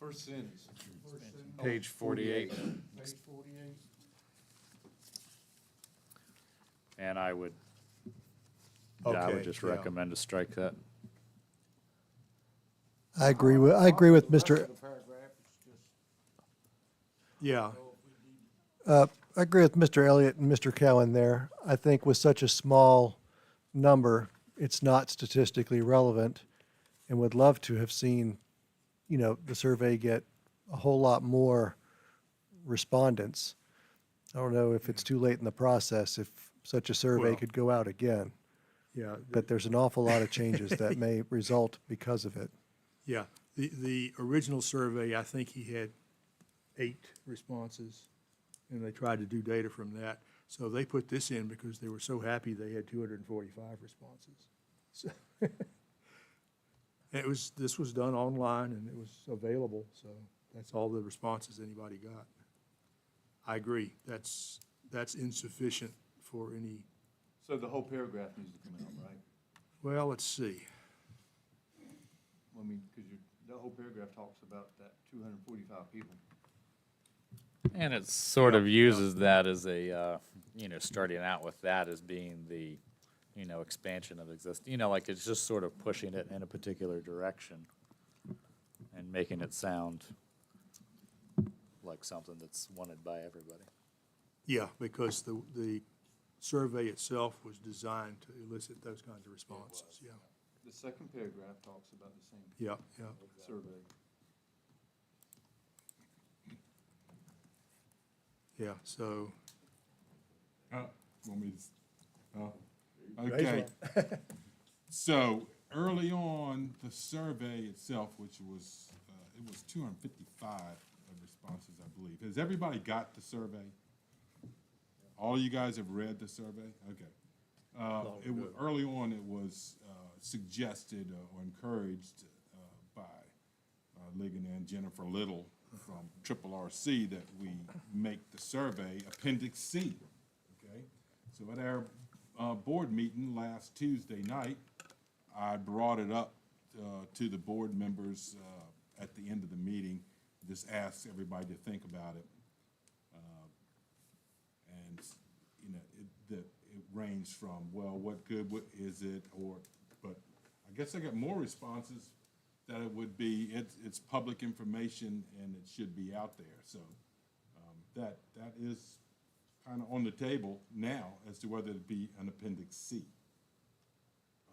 First sentence.
page 48.
Page 48.
And I would
Okay,
just
yeah.
recommend to strike that.
I agree with Mr.
Yeah,
I agree with Mr. Elliott and Mr. Cowan there. I think with such a small number, it's not statistically relevant, and would love to have seen, the survey get a whole lot more respondents. I don't know if it's too late in the process, if such a survey
Well-
could go out again,
yeah.
but there's an awful lot of changes that may result because of it.
Yeah, the original survey, I think he had 8 responses, and they tried to do data from that. So they put this in because they were so happy they had 245 responses. So this was done online and it was available, so that's all the responses anybody got. I agree, that's insufficient for any,
So the whole paragraph needs to come out, right?
well, let's see.
I mean, because the whole paragraph talks about that 245 people.
And it sort of uses that as a, starting out with that as being the, expansion of existing, like it's just sort of pushing it in a particular direction and making it sound like something that's wanted by everybody.
Yeah, because the survey itself was designed to elicit those kinds of responses, yeah.
The second paragraph talks about the same
Yeah, yeah.
survey.
Yeah, so,
Want me to, okay. So early on, the survey itself, which was, it was 255 responses, I believe. Has everybody got the survey? All you guys have read the survey? Okay. Early on, it was suggested or encouraged by Ligon and Jennifer Little from Triple RC that we make the survey Appendix C, okay? So at our board meeting last Tuesday night, I brought it up to the board members at the end of the meeting, just asked everybody to think about it. And, it ranged from, well, what good is it, but I guess I got more responses that it would be, it's public information and it should be out there. So that is kind of on the table now as to whether it be an Appendix C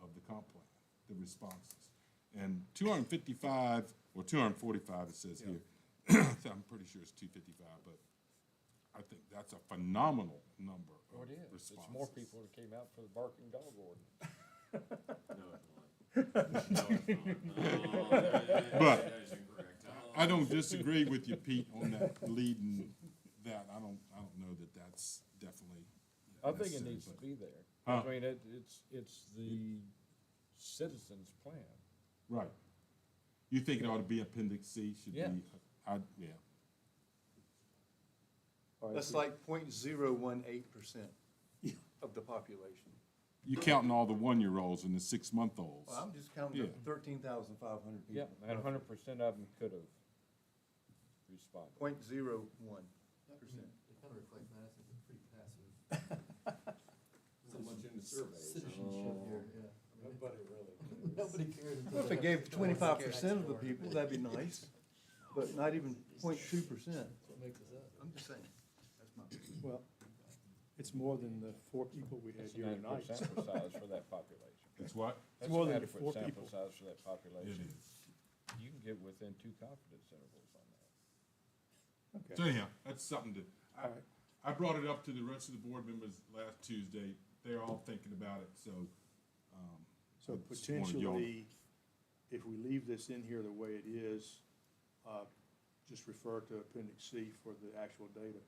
of the comp plan, the responses. And 255, or 245 it says here, I'm pretty sure it's 255, but I think that's a phenomenal number of
It is.
responses.
It's more people that came out for the barking dog ordinance.
But I don't disagree with you, Pete, on that leading that. I don't know that that's definitely
I think it
necessary,
needs to
but-
be there.
Huh?
I mean, it's the citizens' plan.
Right. You think it ought to be Appendix C, should be?
Yeah.
Yeah.
That's like 0.018% of the population.
You counting all the 1-year-olds and the 6-month-olds.
Well, I'm just counting the
Yeah.
13,500 people.
Yeah, and 100% of them could have responded.
0.01%.
It kind of reflects Madison as a pretty passive
So much in the survey.
citizenship here, yeah. Nobody really. Nobody cares. until
Well, if
they
it gave
have to go and
25% of the
door.
people, that'd be nice, but not even 0.2%.
That's what makes us up.
I'm just saying, that's my.
well, It's more than the 4 people we had
That's an
here
adequate
tonight.
sample size for that population.
It's what?
That's
more
an
than
adequate
4
sample
people.
size for that
It
population.
is.
You can get within 2 confidence intervals on that.
So
Okay.
anyhow, that's something to,
All right.
I brought it up to the rest of the board members last Tuesday. They're all thinking about it, so,
So
I just wanted y'all-
potentially, if we leave this in here the way it is, just refer to Appendix C for the actual data.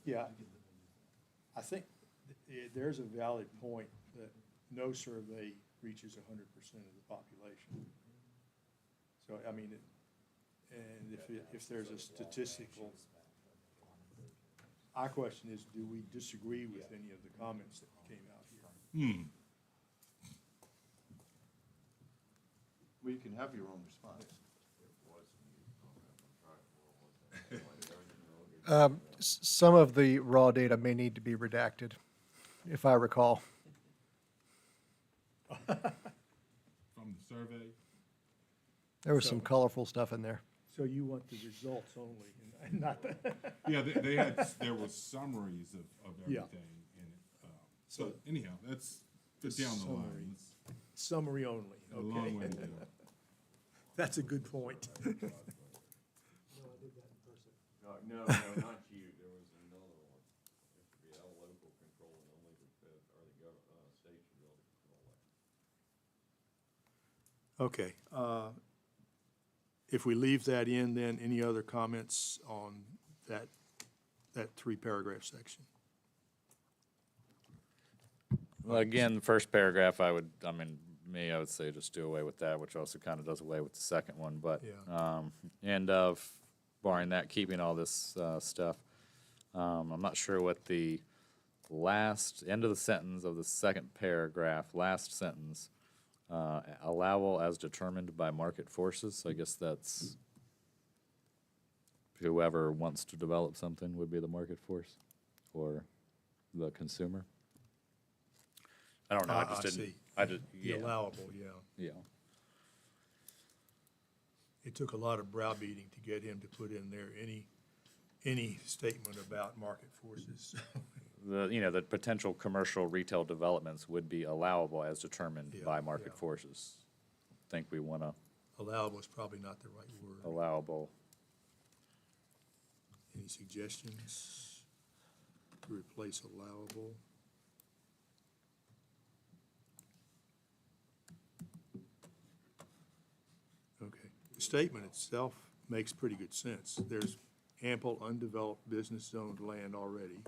Yeah, I think there's a valid point that no survey reaches 100% of the population. So, I mean, and if there's a statistical, our question is, do we disagree with any of the comments that came out here?
Well, you can have your own response.
Some of the raw data may need to be redacted, if I recall.
from the survey.
There was some colorful stuff in there.
So you want the results only, and not the,
Yeah, there was summaries of
Yeah.
everything in it. So anyhow, that's down the line.
Summary.
It's
summary only,
a long way
okay?
to go.
That's a good point.
No, not you, there was another one. It should be out of local control and only the fed, or the state should be able to control that.
Okay, if we leave that in, then any other comments on that 3-paragraph section?
Well, again, the first paragraph, I would say just do away with that, which also kind of does away with the second one, but,
Yeah.
end of, barring that, keeping all this, stuff. I'm not sure what the end of the sentence of the second paragraph, last sentence, allowable as determined by market forces. I guess that's whoever wants to develop something would be the market force, or the consumer. I don't know, I just didn't,
see.
the
The allowable, yeah.
yeah.
It took a lot of browbeating to get him to put in there any statement about market forces.
The potential commercial retail developments would be allowable as determined
Yeah,
by market
yeah.
forces. Think we want to
Allowable is probably not the right word.
allowable.
Any suggestions to replace allowable? Okay, the statement itself makes pretty good sense. There's ample undeveloped business-zoned land already.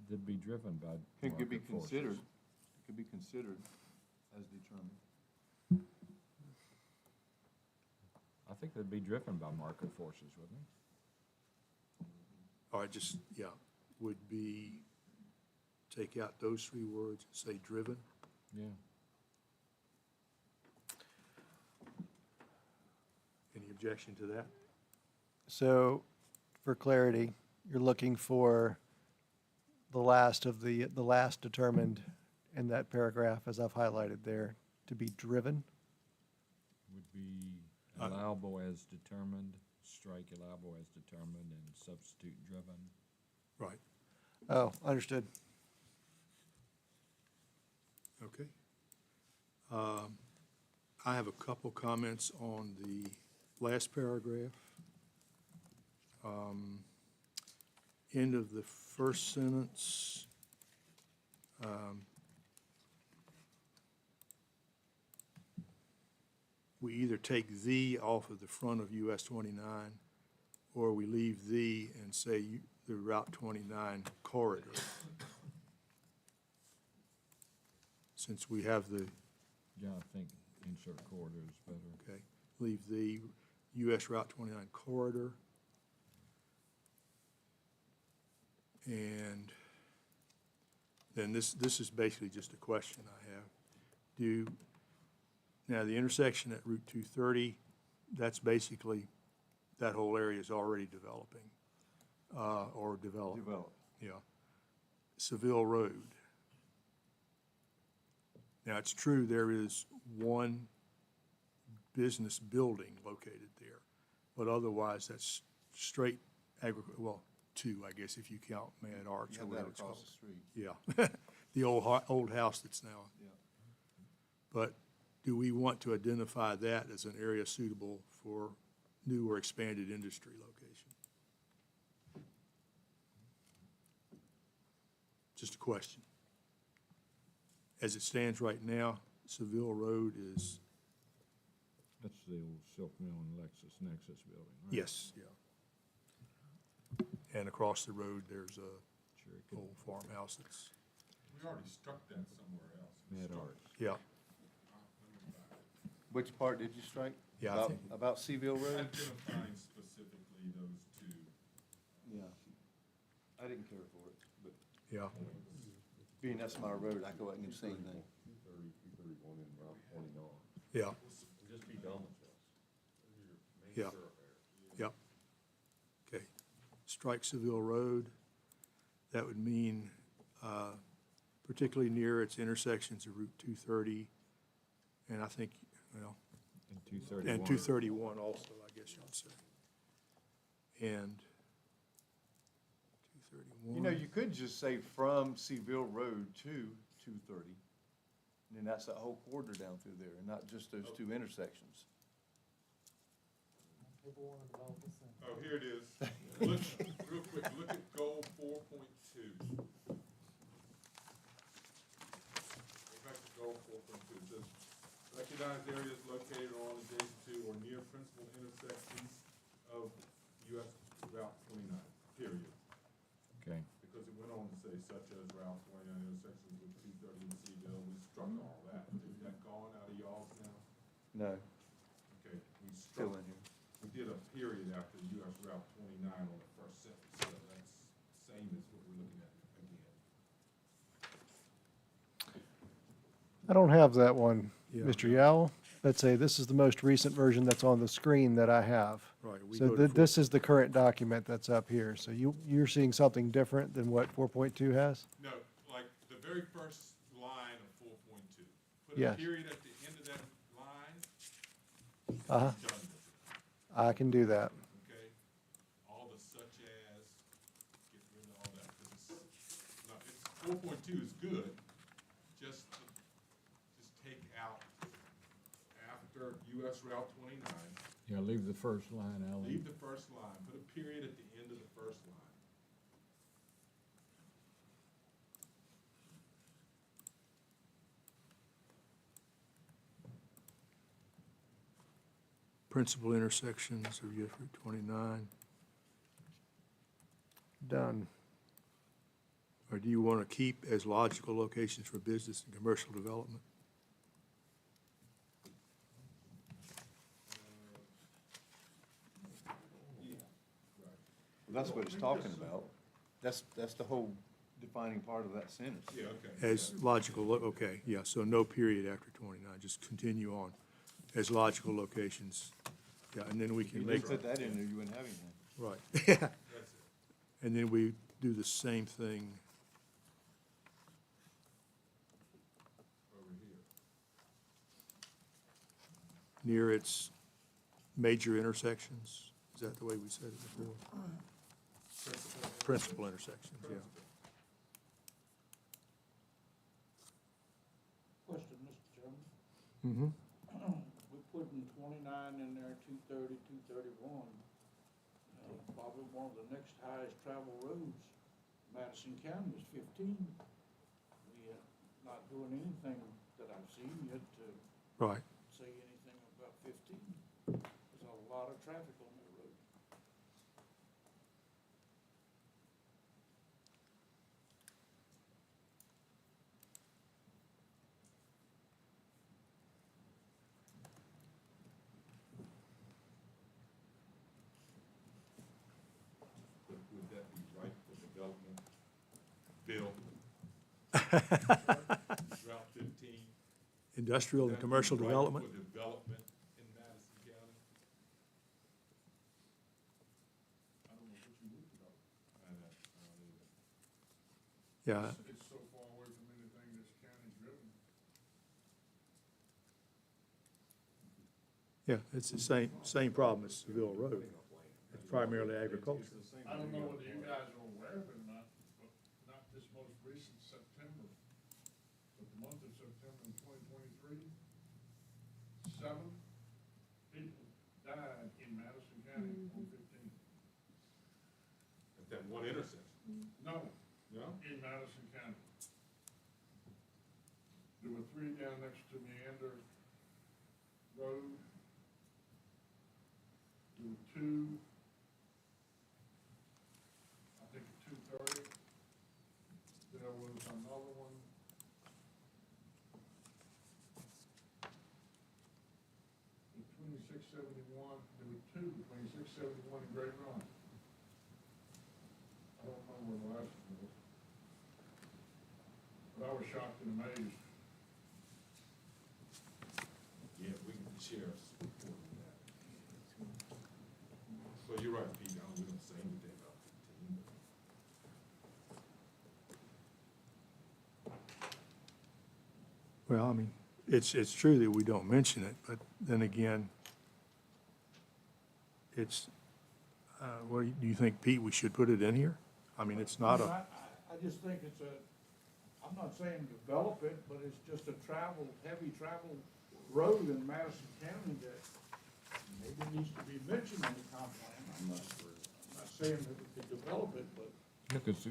They'd be driven by
It could be
market forces.
considered, it could be considered as determined.
I think they'd be driven by market forces, wouldn't they?
All right, just, yeah, would be, take out those 3 words, say driven.
Yeah.
Any objection to that?
So, for clarity, you're looking for the last determined in that paragraph, as I've highlighted there, to be driven?
Would be allowable as determined, strike allowable as determined, and substitute driven.
Right,
Oh, understood.
okay. I have a couple comments on the last paragraph. End of the first sentence. We either take "the" off of the front of US 29, or we leave "the" and say the Route 29 corridor. Since we have the,
Yeah, I think insert corridor is better.
okay, leave the US Route 29 corridor. And then this is basically just a question I have. Now, the intersection at Route 230, that's basically, that whole area is already developing, or developed.
Developed.
Yeah. Seville Road. Now, it's true, there is one business building located there, But otherwise, that's straight well, two, I guess, if you count Mad Arts
You
or
have
whatever
that
it's
across
called.
the street.
Yeah, the old house that's now.
Yeah.
But do we want to identify that as an area suitable for new or expanded industry location? Just a question. As it stands right now, Seville Road is,
That's the old Silk Mill and Lexus Nexus building, right?
yes, yeah. And across the road, there's a
Cherokee.
old farmhouse that's,
We already struck that somewhere else.
Mad Arts.
yeah,
Which part did you strike?
Yeah, I
About-
think-
About Seville Road?
Identifying specifically those two.
Yeah. I didn't care for it, but
yeah.
being that's my road, I go out and do the same thing.
231 and Route 29.
Yeah,
Just be done with this.
yeah, yep. Okay, strike Seville Road. That would mean, particularly near its intersections of Route 230, and I think, well,
And 231.
and 231 also, I guess you would say. And 231.
You know, you could just say from Seville Road to 230. And then that's that whole corridor down through there, and not just those two intersections.
Oh, here it is. Look, real quick, look at goal 4.2. Go back to goal 4.2. It says, recognize areas located on, adjacent to, or near principal intersections of US Route 29, period.
Okay.
Because it went on to say such as Route 29 intersections with 230 and Seville, we struck all that. Is that gone out of y'all's now?
No,
Okay, we
still
struck,
in here.
we did a period after US Route 29 on the first sentence, so that's same as what we're looking at again.
I don't have that one,
Yeah.
Mr. Yowell. Let's say this is the most recent version that's on the screen that I have.
Right, we
So
go to
this is the current document that's up here. So you're seeing something different than what 4.2 has?
No, like the very first line of 4.2. Put
Yes.
a period at the end of that line,
Uh-huh,
done with it,
I can do that.
okay? All the such as, get rid of all that, because it's, no, it's, 4.2 is good, just take out after US Route 29,
Yeah, leave the first line, Alan.
leave the first line, put a period at the end of the first line.
principal intersections of US Route 29.
Done.
Or do you want to keep as logical locations for business and commercial development?
Well, that's what it's talking about. That's the whole defining part of that sentence.
Yeah, okay.
As logical, okay, yeah, so no period after 29, just continue on as logical locations. Yeah, and then we
If
can
you
make,
did put that in there, you wouldn't have anything.
right.
That's it.
And then we do the same thing,
Over here.
near its major intersections. Is that the way we said it before? Principal intersections, yeah.
Question, Mr. Chairman.
Mm-hmm.
We're putting 29 in there, 230, 231. Probably one of the next highest travel roads. Madison County is 15. We are not doing anything that I've seen yet to
Right.
say anything about 15. There's a lot of traffic on that road.
Would that be right for development? Bill? Route 15?
Industrial
Would
and
that be
commercial
right
development?
For development in Madison County? I don't know what you would develop. I don't either.
Yeah,
It's so far away from anything that's county driven.
Yeah, it's the same problem as Seville Road. It's primarily agriculture.
I don't know whether you guys are aware of it or not, but not this most recent September, but the month of September in 2023, 7 people died in Madison County on 15.
At that one intersection,
No,
no?
in Madison County. There were 3 down next to Meander Road. There were 2, I think at 2:30. There was another one. Between 671, there were 2 between 671 and Great Run. I don't know where the last one was. But I was shocked and amazed.
Yeah, we can sheriff's report on that. So you're right, Pete, we don't say anything about 15.
Well, I mean, it's true that we don't mention it, but then again, it's, what, do you think, Pete, we should put it in here? I mean, it's not a,
I just think it's a, I'm not saying develop it, but it's just a heavy travel road in Madison County that maybe needs to be mentioned in the comp plan. I'm not saying that we could develop it, but
Because the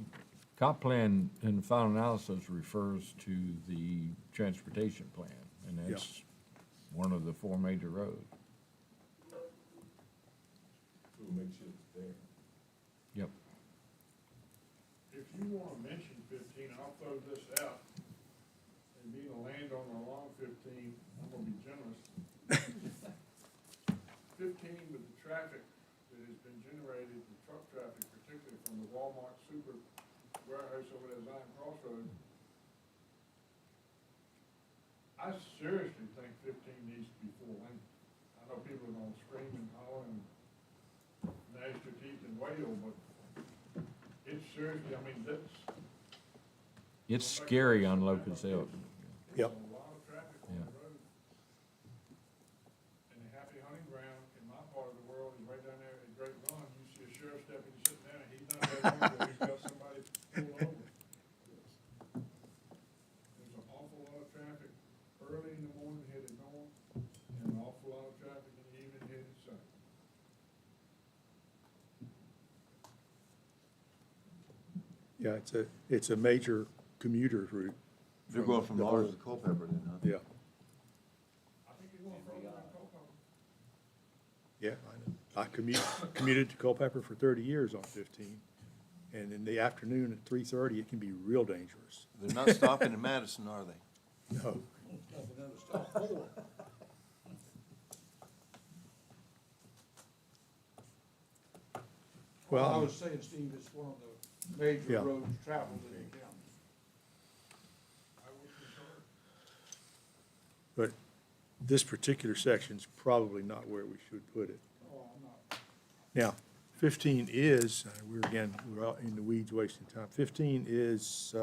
comp plan in the final analysis refers to the transportation plan, and that's one of the 4 major roads.
We'll make sure it's there.
Yep.
if you wanna mention 15, I'll throw this out. And being a landowner along 15, I'm gonna be generous. 15 with the traffic that has been generated, the truck traffic, particularly from the Walmart super warehouse over there, Zion Crossroad. I seriously think 15 needs to be 4 lane. I know people are gonna scream and holler and gnash their teeth and wail, but it's seriously, I mean, that's.
It's scary on Locust Hill.
Yep.
There's a lot of traffic on
Yeah.
the road. And the happy hunting ground in my part of the world is right down there at Great Run. You see a sheriff's deputy sitting there, and he's not that long, he's got somebody pulled over. There's an awful lot of traffic early in the morning headed north, and an awful lot of traffic in the evening headed south.
yeah, it's a major commuter route.
They're going from
the
Mars
whole-
to Culpeper then, huh?
Yeah,
I think you're going further than Culpeper.
yeah, I know. I commuted to Culpeper for 30 years on 15, and in the afternoon at 3:30, it can be real dangerous.
They're not stopping in Madison, are they?
No.
Well, I
Well,
was saying, Steve, it's one of the major
Yeah.
roads traveled in the county. I would concur.
but this particular section's probably not where we should put it.
Oh, I'm not.
Now, 15 is, we're out in the weeds wasting time. 15 is,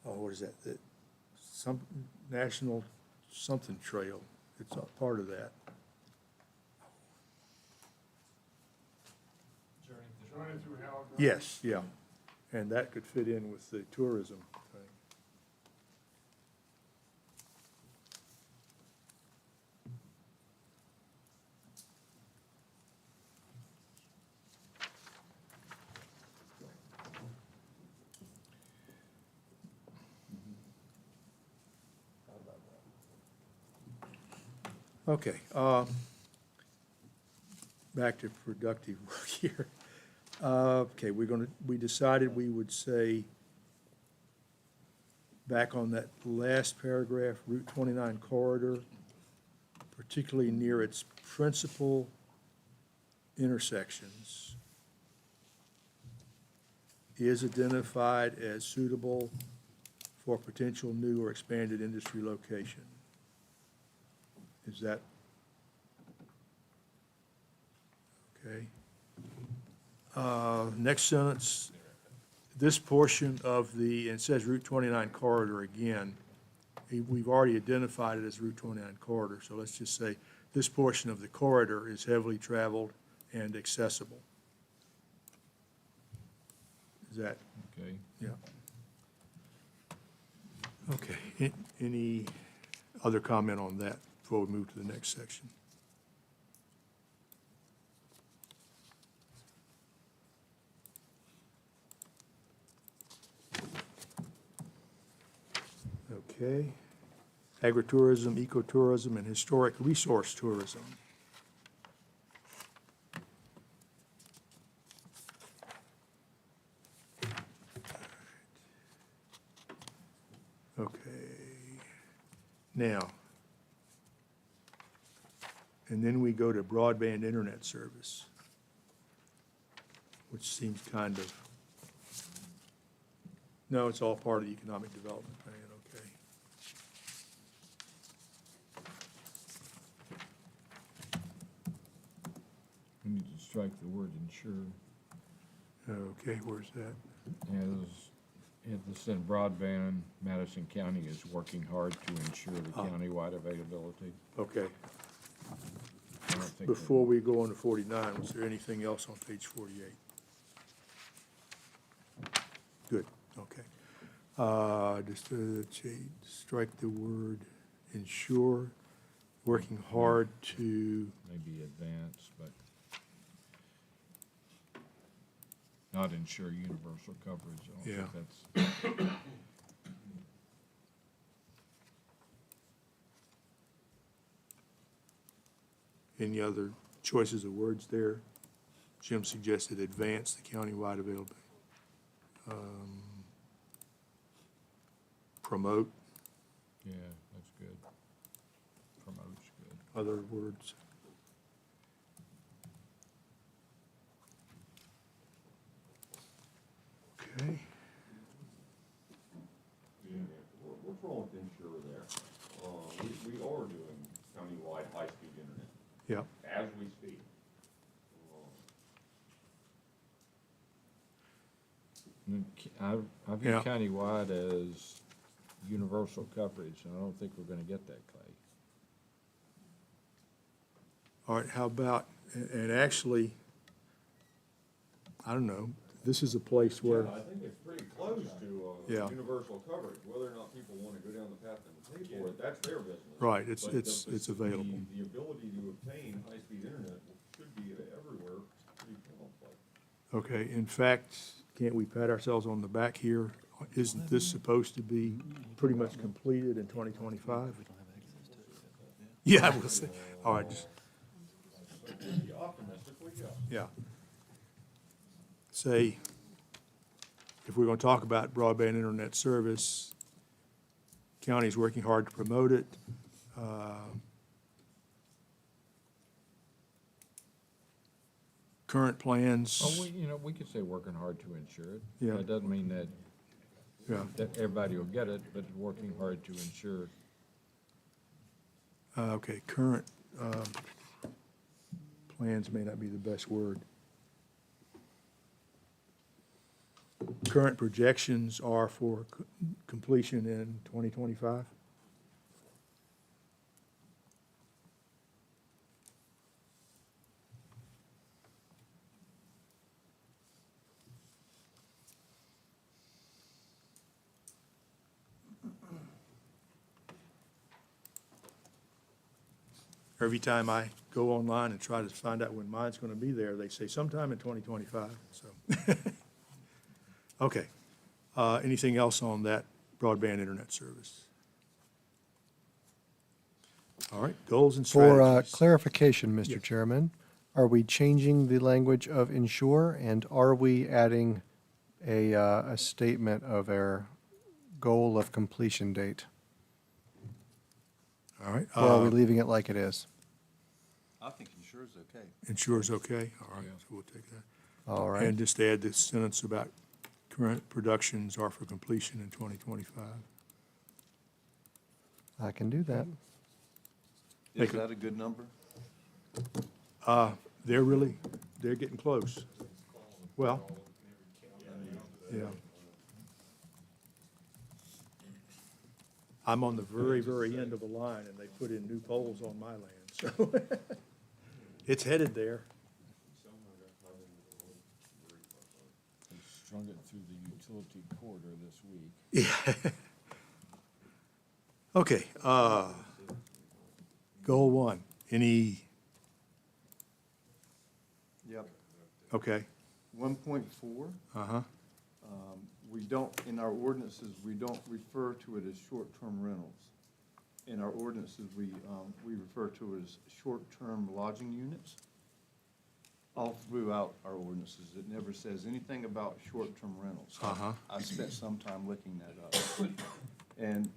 what is that? Some national something trail. It's a part of that.
Journey through Howard. Road.
Yes, yeah. And that could fit in with the tourism thing. Okay, back to productive work here. Okay, we decided we would say, back on that last paragraph, Route 29 corridor, particularly near its principal intersections, is identified as suitable for potential new or expanded industry location. Is that? Okay. Next sentence, this portion of the, it says Route 29 corridor again. We've already identified it as Route 29 corridor, so let's just say, this portion of the corridor is heavily traveled and accessible. Is that,
Okay.
yeah. Okay, any other comment on that before we move to the next section? Okay. Agritourism, ecotourism, and historic resource tourism. Okay. Now, and then we go to broadband internet service, which seems kind of, no, it's all part of the economic development plan, okay.
We need to strike the word ensure.
Okay, where's that?
This in broadband, Madison County is working hard to ensure the countywide availability.
Okay.
I don't think that-
Before we go on to 49, was there anything else on page 48? Good, okay. Just strike the word ensure, working hard to,
Maybe advance, but not ensure universal coverage. I don't think
Yeah.
that's.
any other choices of words there? Jim suggested advance the countywide availability. Promote,
Yeah, that's good. Promote's good.
other words. Okay,
What's wrong with insure there? We are doing countywide high-speed internet
yeah,
as we speak.
I view
Yeah.
countywide as universal coverage, and I don't think we're gonna get that, Clay.
all right, how about, and actually, I don't know, this is a place where,
Yeah, I think it's pretty close to,
Yeah.
universal coverage, whether or not people wanna go down the path and pay for it, that's their business.
right, it's,
But the-
it's available.
The ability to obtain high-speed internet should be everywhere, pretty well.
Okay, in fact, can't we pat ourselves on the back here? Isn't this supposed to be pretty much completed in 2025? Yeah, we'll see. All right, just,
Optimistically, yes.
yeah. Say, if we're gonna talk about broadband internet service, county's working hard to promote it. Current plans,
Oh, we could say working hard to ensure it.
Yeah.
That doesn't mean that,
yeah,
that everybody will get it, but working hard to ensure.
okay, current, plans may not be the best word. Current projections are for completion in 2025? Every time I go online and try to find out when mine's gonna be there, they say sometime in 2025, so. Okay. Anything else on that broadband internet service? All right, goals and
For
strategies.
clarification, Mr.
Yes.
Chairman, are we changing the language of ensure, and are we adding a statement of our goal of completion date?
All right.
Or are we leaving it like it is?
I think insure's okay.
Insure's okay, all right,
Yeah.
so we'll take that.
All right.
And just add this sentence about current productions are for completion in 2025.
I can do that.
Is
Make a-
that a good number?
They're getting close. Well, yeah. I'm on the very, very end of the line, and they put in new poles on my land, So, it's headed there.
They strung it through the utility corridor this week.
Yeah. Okay, goal one, any,
Yep.
okay,
1.4,
uh-huh,
we don't, in our ordinances, we don't refer to it as short-term rentals. In our ordinances, we refer to it as short-term lodging units. All throughout our ordinances, it never says anything about short-term rentals.
Uh-huh.
I spent some time looking that up. And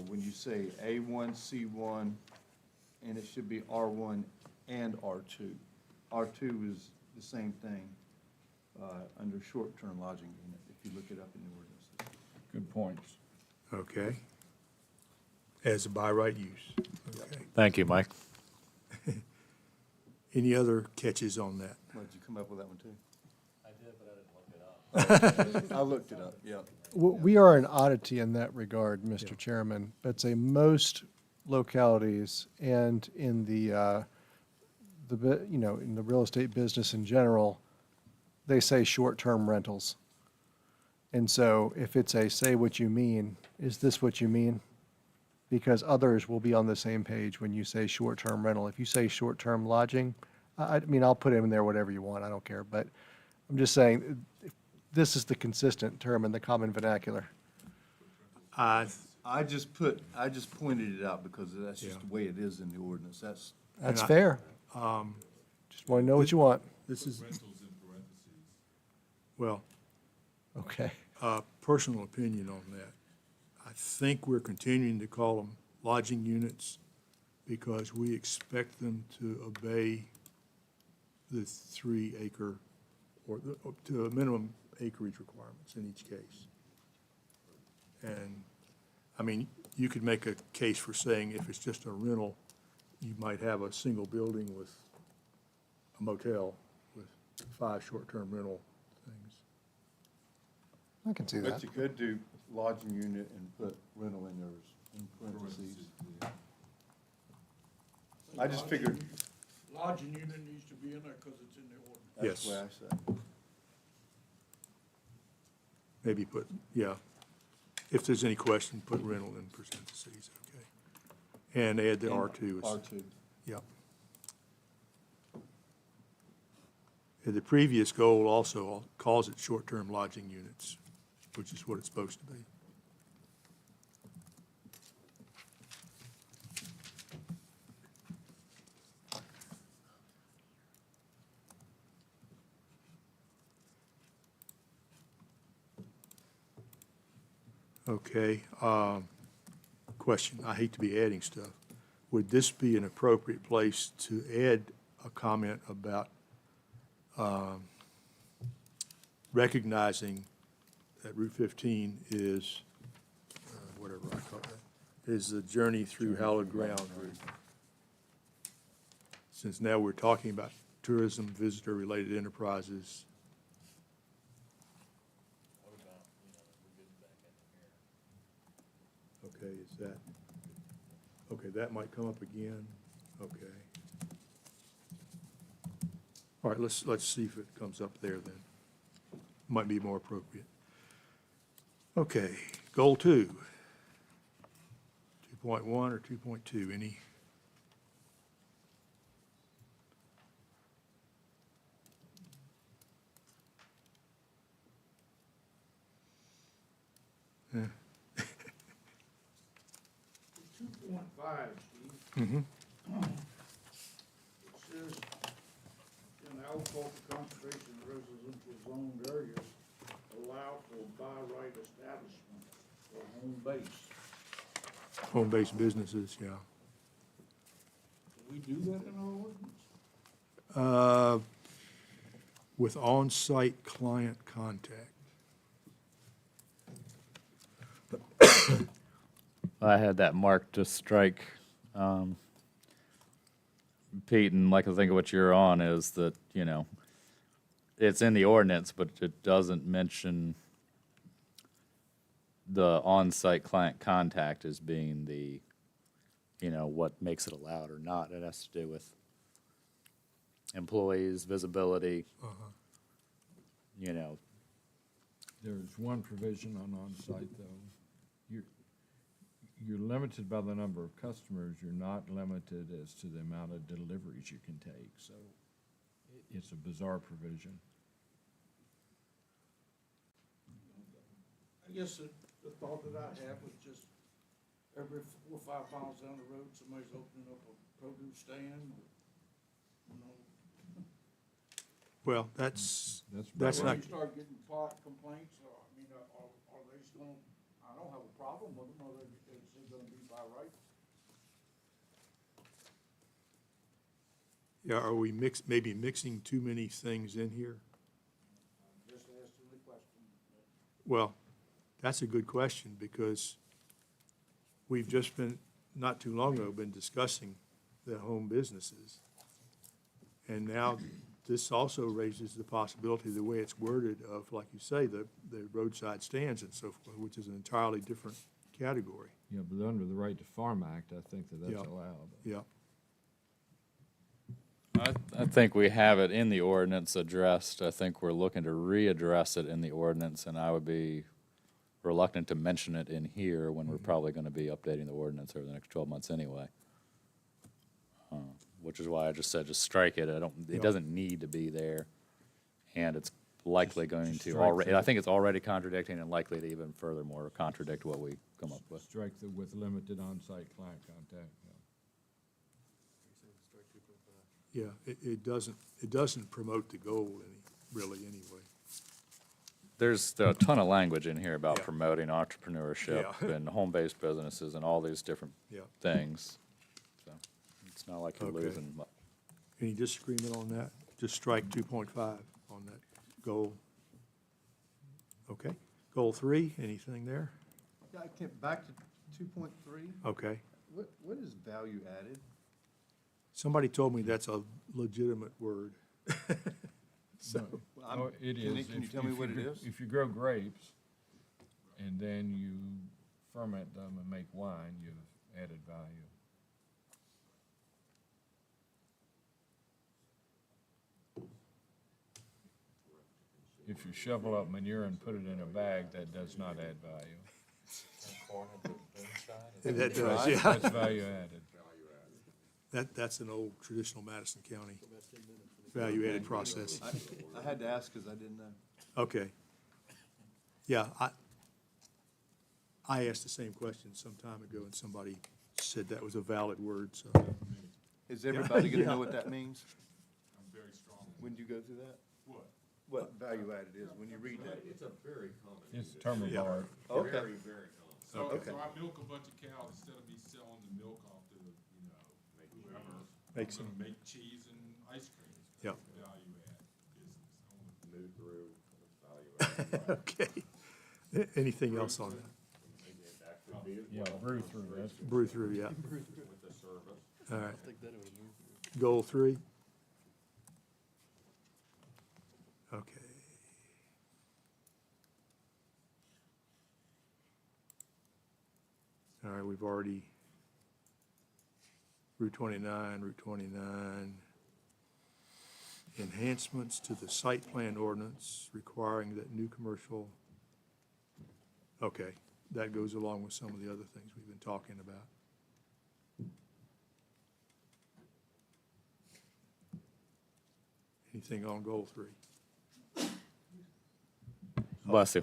when you say A1, C1, and it should be R1 and R2. R2 is the same thing under short-term lodging unit, if you look it up in the ordinances.
Good points.
okay. As a by right use, okay.
Thank you, Mike.
Any other catches on that?
Well, did you come up with that one too? I did, but I didn't look it up. I looked it up, yeah.
We are an oddity in that regard, Mr. Chairman. But say most localities and in the in the real estate business in general, they say short-term rentals. And so if it's a say what you mean, is this what you mean? Because others will be on the same page when you say short-term rental. If you say short-term lodging, I mean, I'll put in there whatever you want, I don't care. But I'm just saying, this is the consistent term in the common vernacular.
I,
I just pointed it out because that's just
Yeah.
the way it is in the ordinance. That's,
That's
I-
fair. Just want to know what you want.
this is, well,
Okay.
personal opinion on that. I think we're continuing to call them lodging units because we expect them to obey the 3 acre or up to a minimum acreage requirements in each case. And, I mean, you could make a case for saying if it's just a rental, you might have a single building with a motel with 5 short-term rental things.
I can see that.
but you could do lodging unit and put rental in there in parentheses. I just figured,
Lodging unit needs to be in there because it's in the ordinance.
that's
Yes.
what I said.
Maybe put, yeah. If there's any question, put rental in parentheses, okay. And add the R2.
R2.
Yep. And the previous goal also calls it short-term lodging units, which is what it's supposed to be. Okay, question, I hate to be adding stuff. Would this be an appropriate place to add a comment about recognizing that Route 15 is, whatever I call it, is the journey through hallowed ground route? Since now we're talking about tourism, visitor-related enterprises. Okay, is that, okay, that might come up again, okay. All right, let's see if it comes up there then. Might be more appropriate. Okay, goal 2. 2.1 or 2.2, any? Eh,
2.5, Steve.
mhm.
It says, in agricultural concentration residential zoned areas, allow for by right establishment or home base.
Home-based businesses, yeah.
Do we do that in our ordinance?
With on-site client contact.
I had that marked to strike, Pete, and like I think what you're on is that, you know, it's in the ordinance, but it doesn't mention the on-site client contact as being the, you know, what makes it allowed or not. It has to do with employees, visibility, you know,
There's one provision on on-site, though. You're limited by the number of customers, you're not limited as to the amount of deliveries you can take, so it's a bizarre provision.
I guess the thought that I have was just every 4 or 5 miles down the road, somebody's opening up a produce stand, you know.
Well, that's
That's
When
not,
you start getting complaints, are they just gonna, I don't have a problem with them, are they, is it gonna be by right?
yeah, are we maybe mixing too many things in here?
Just asking the question.
Well, that's a good question, because we've just been, not too long ago, been discussing the home businesses. And now this also raises the possibility, the way it's worded, of, like you say, the roadside stands and so forth, which is an entirely different category.
Yeah, but under the Right to Farm Act, I think that
Yeah.
that's allowed.
Yeah,
I think we have it in the ordinance addressed. I think we're looking to readdress it in the ordinance, and I would be reluctant to mention it in here when we're probably going to be updating the ordinance over the next 12 months anyway. Which is why I just said, just strike it.
Yeah.
It doesn't need to be there. And it's likely going
just
to
strike
already,
that.
I think it's already contradicting and likely to even furthermore contradict what we come up with.
Strike the with limited on-site client contact. Yeah.
yeah, it doesn't promote the goal really anyway.
There's a ton of language in here about
Yeah.
promoting entrepreneurship
Yeah.
and home-based businesses and all these different
Yeah.
things. So it's not like you're
Okay.
losing much.
Any disagreement on that? Just strike 2.5 on that goal. Okay. Goal 3, anything there?
Yeah, I can't, back to 2.3,
Okay.
what is value added?
Somebody told me that's a legitimate word.
No,
I'm-
it
can
is.
you
If-
tell me
if
what
you
it
gr-
is?
If you grow grapes and then you ferment them and make wine, you've added value. If you shovel up manure and put it in a bag, that does not add value.
That does, yeah.
That's value added.
That's an old traditional Madison County value-added process.
I had to ask because I didn't know.
Okay. Yeah, I asked the same question some time ago, and somebody said that was a valid word, so.
Is everybody gonna
Yeah.
know what that means?
I'm very strong.
When did you go through that?
What?
What value added is, when you read that?
It's a very common.
It's a term of
Yeah.
art.
Okay.
Very, very common.
So,
Okay.
so I milk a bunch of cows, instead of me selling the milk off to, whoever,
Make
I'm
some-
gonna make cheese and ice cream.
Yeah.
Value add business only.
Move through, value added.
Okay. Anything else on that?
That could be as
Yeah,
well.
brew through, that's.
Brew through, yeah.
With the service.
All right. Goal 3? Okay. All right, we've already, Route 29, enhancements to the site plan ordinance requiring that new commercial, okay, that goes along with some of the other things we've been talking about. Anything on goal 3?
Bless you.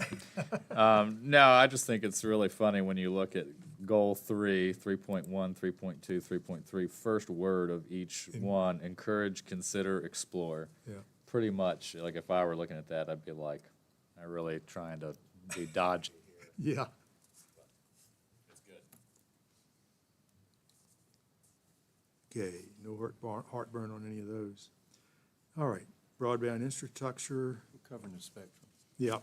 No, I just think it's really funny when you look at goal 3, 3.1, 3.2, 3.3, first word of each one, encourage, consider, explore.
Yeah.
Pretty much, like if I were looking at that, I'd be like, I'm really trying to be dodgy here.
Yeah.
It's good.
Okay, no heartburn on any of those. All right, broadband infrastructure,
We're covering the spectrum.
yeah.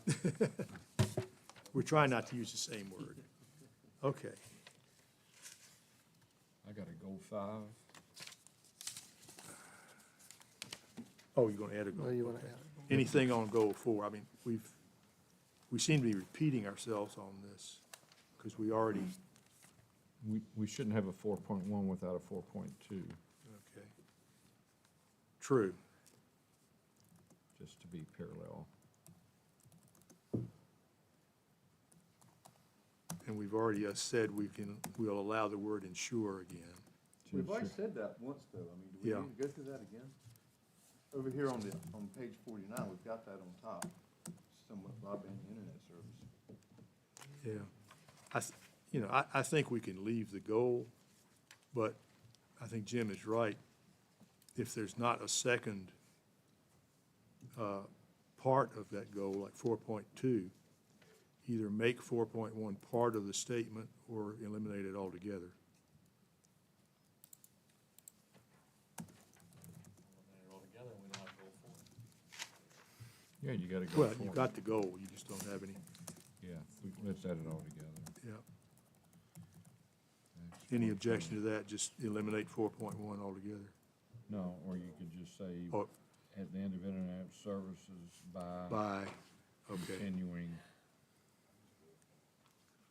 We're trying not to use the same word. Okay,
I got a goal 5.
oh, you're gonna add a goal?
Oh, you wanna
Okay.
add
Anything on goal 4? I mean, we seem to be repeating ourselves on this, because we already
we shouldn't have a 4.1 without a 4.2,
Okay. True.
just to be parallel.
And we've already said we'll allow the word ensure again.
We've already said that once, though. I mean, do we
Yeah.
need to go through that again? Over here on page 49, we've got that on top, somewhat broadband internet service.
Yeah. I think we can leave the goal, but I think Jim is right. If there's not a second part of that goal, like 4.2, either make 4.1 part of the statement or eliminate it altogether.
Yeah, you gotta go
Well,
for
you've
it.
got the goal, you just don't have any,
Yeah, let's add it all together.
yeah.
That's
Any
4.1.
objection to that, just eliminate 4.1 altogether?
No, or you could just say,
Or
at the end of internet services
by, okay,
continuing,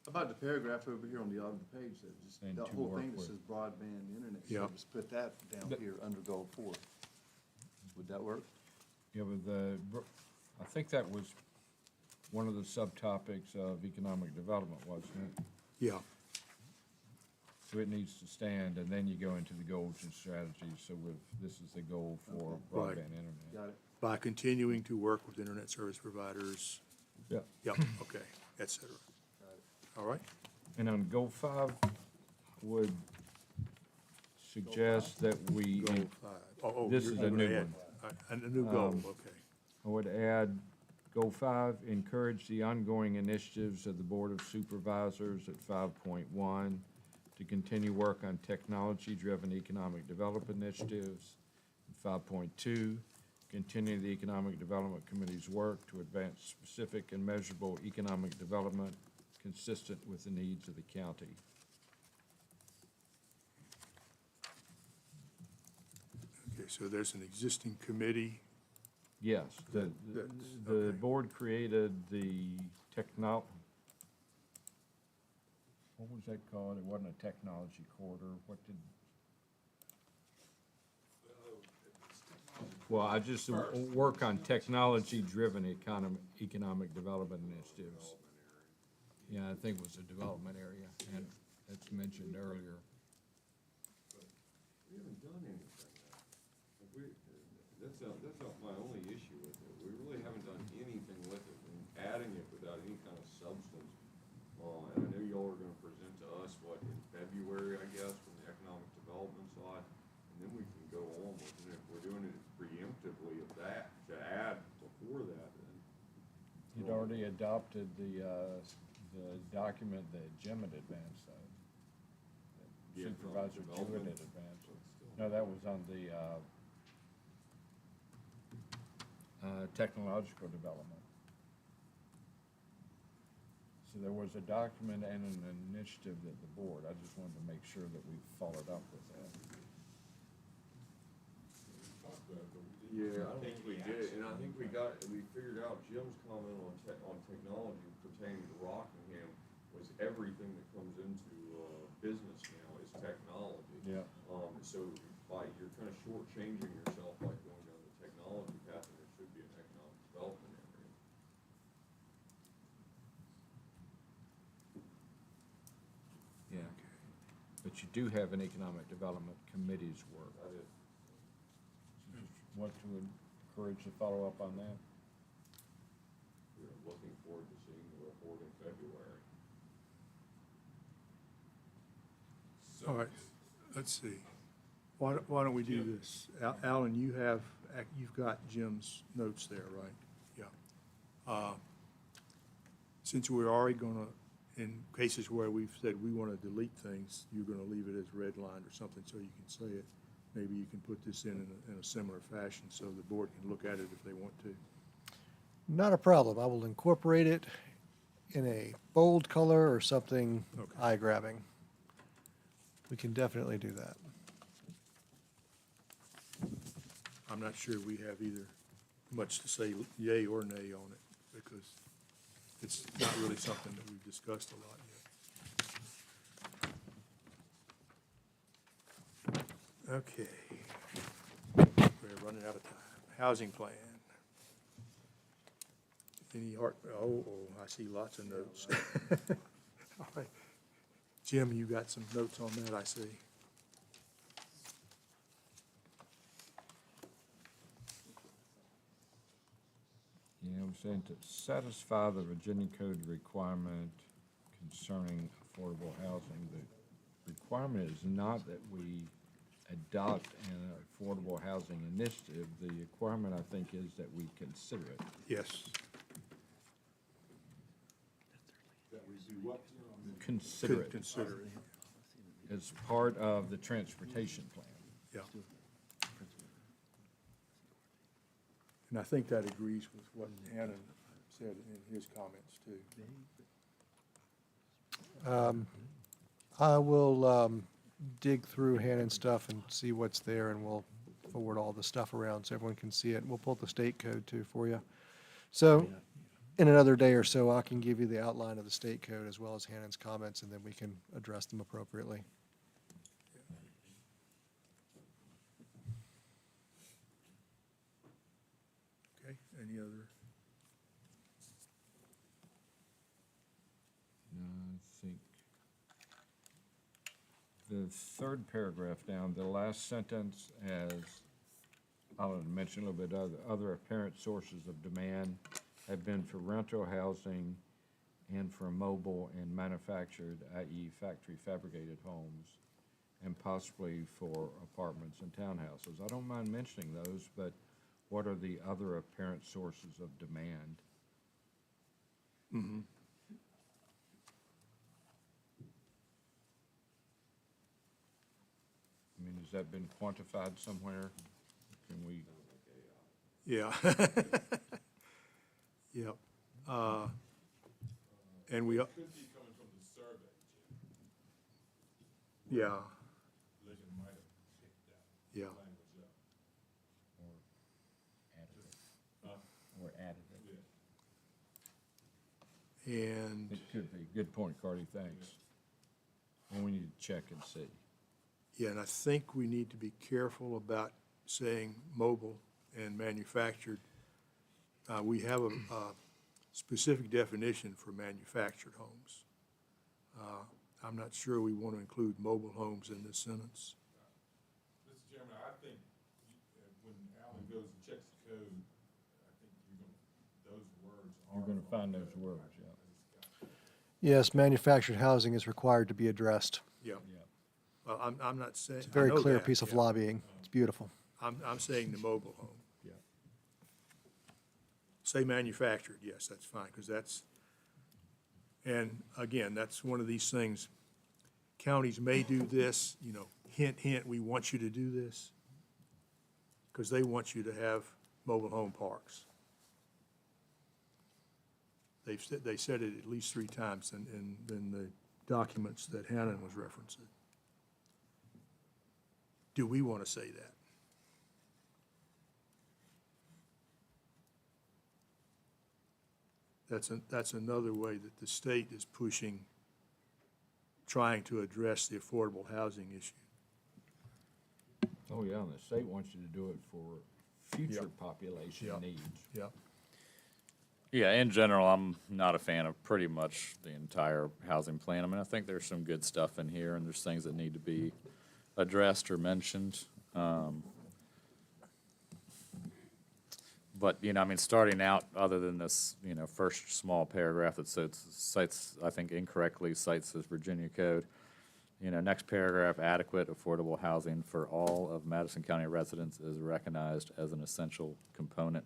How about the paragraph over here on the other page that just,
And
the
to
whole
work
thing that
with.
says broadband internet
Yeah.
service, put that down
But-
here under goal 4. Would that work?
yeah, but I think that was one of the subtopics of economic development, wasn't it?
yeah,
So it needs to stand, and then you go into the goals and strategies, so this is the goal for
Right.
broadband internet.
Got it?
by continuing to work with internet service providers,
Yeah,
yep, okay, et cetera.
Got it.
All right?
and on goal 5, would suggest that we,
Goal 5. Oh,
This
you're
is a
gonna
new
add- a new goal, okay.
I would add, goal 5, encourage the ongoing initiatives of the Board of Supervisors at 5.1 to continue work on technology-driven economic development initiatives. 5.2, continue the Economic Development Committee's work to advance specific and measurable economic development consistent with the needs of the county.
Okay, so there's an existing committee,
Yes, the
okay.
board created the what was that called? It wasn't a technology corridor, what did? Well, I just work on technology-driven economic development initiatives. Yeah, I think it was a development area, and it's mentioned earlier.
We haven't done anything now. If we, that's not my only issue with it. We really haven't done anything with it, and adding it without any kind of substance. And I know y'all are gonna present to us, what, in February, I guess, from the economic development side, and then we can go on with it. If we're doing it preemptively of that, to add before that, then.
You'd already adopted the document that Jim had advanced, though.
Yeah,
Supervisor Jewett had advanced. No, that was on the, technological development. So there was a document and an initiative that the board, I just wanted to make sure that we followed up with that.
Yeah, I think we did, and I think we figured out Jim's comment on technology pertaining to Rockingham was everything that comes into, business now is technology.
Yeah.
So you're kind of shortchanging yourself by going down the technology path, and there should be an economic development area.
Yeah. But you do have an economic development committee's work.
That is,
Just want to encourage the follow-up on that.
we're looking forward to seeing the report in February.
All right, let's see. Why don't we do this? Alan, you've got Jim's notes there, right? Yeah. Since we're already gonna, in cases where we've said we want to delete things, you're gonna leave it as redlined or something so you can say it. Maybe you can put this in a similar fashion so the board can look at it if they want to.
Not a problem. I will incorporate it in a bold color or something
Okay.
eye-grabbing. We can definitely do that.
I'm not sure we have either much to say yay or nay on it because it's not really something that we've discussed a lot yet. Okay. We're running out of time. Housing plan. Any art, I see lots of notes. All right. Jim, you got some notes on that, I see.
Yeah, we're saying to satisfy the Virginia Code requirement concerning affordable housing. The requirement is not that we adopt an affordable housing initiative. The requirement, I think, is that we consider it.
Yes.
Consider it
Consider it,
as part of the transportation plan.
yeah. And I think that agrees with what Hannon said in his comments, too.
I will dig through Hannon's stuff and see what's there, and we'll forward all the stuff around so everyone can see it. We'll pull the state code too for you. So in another day or so, I can give you the outline of the state code as well as Hannon's comments, and then we can address them appropriately.
Okay, any other?
I think the third paragraph down, the last sentence, as Alan mentioned a little bit, other apparent sources of demand have been for rental housing and for mobile and manufactured, i.e. factory fabricated homes, and possibly for apartments and townhouses. I don't mind mentioning those, but what are the other apparent sources of demand?
Mm-hmm.
I mean, has that been quantified somewhere? Can we?
Yeah. Yep. And we,
Could be coming from the survey, Jim.
yeah,
Legend might have picked that
yeah.
language up.
Or added it.
And,
It could be. Good point, Cardy, thanks. Well, we need to check and see.
yeah, and I think we need to be careful about saying mobile and manufactured. We have a specific definition for manufactured homes. I'm not sure we want to include mobile homes in this sentence.
Mr. Chairman, I think when Alan goes and checks the code, I think those words are.
You're gonna find those words, yeah.
Yes, manufactured housing is required to be addressed.
Yeah. Well, I'm not saying.
It's a very clear piece of lobbying. It's beautiful.
I'm saying the mobile home.
Yeah.
Say manufactured, yes, that's fine, because that's, and again, that's one of these things, counties may do this, you know, hint, hint, we want you to do this, because they want you to have mobile home parks. They said it at least 3 times in the documents that Hannon was referencing. Do we want to say that? That's another way that the state is pushing, trying to address the affordable housing issue.
Oh, yeah, and the state wants you to do it for future population
Yep.
needs.
Yep.
Yeah, in general, I'm not a fan of pretty much the entire housing plan. I mean, I think there's some good stuff in here, and there's things that need to be addressed or mentioned. But, you know, I mean, starting out, other than this, you know, first small paragraph that cites, I think incorrectly cites this Virginia code. You know, next paragraph, adequate affordable housing for all of Madison County residents is recognized as an essential component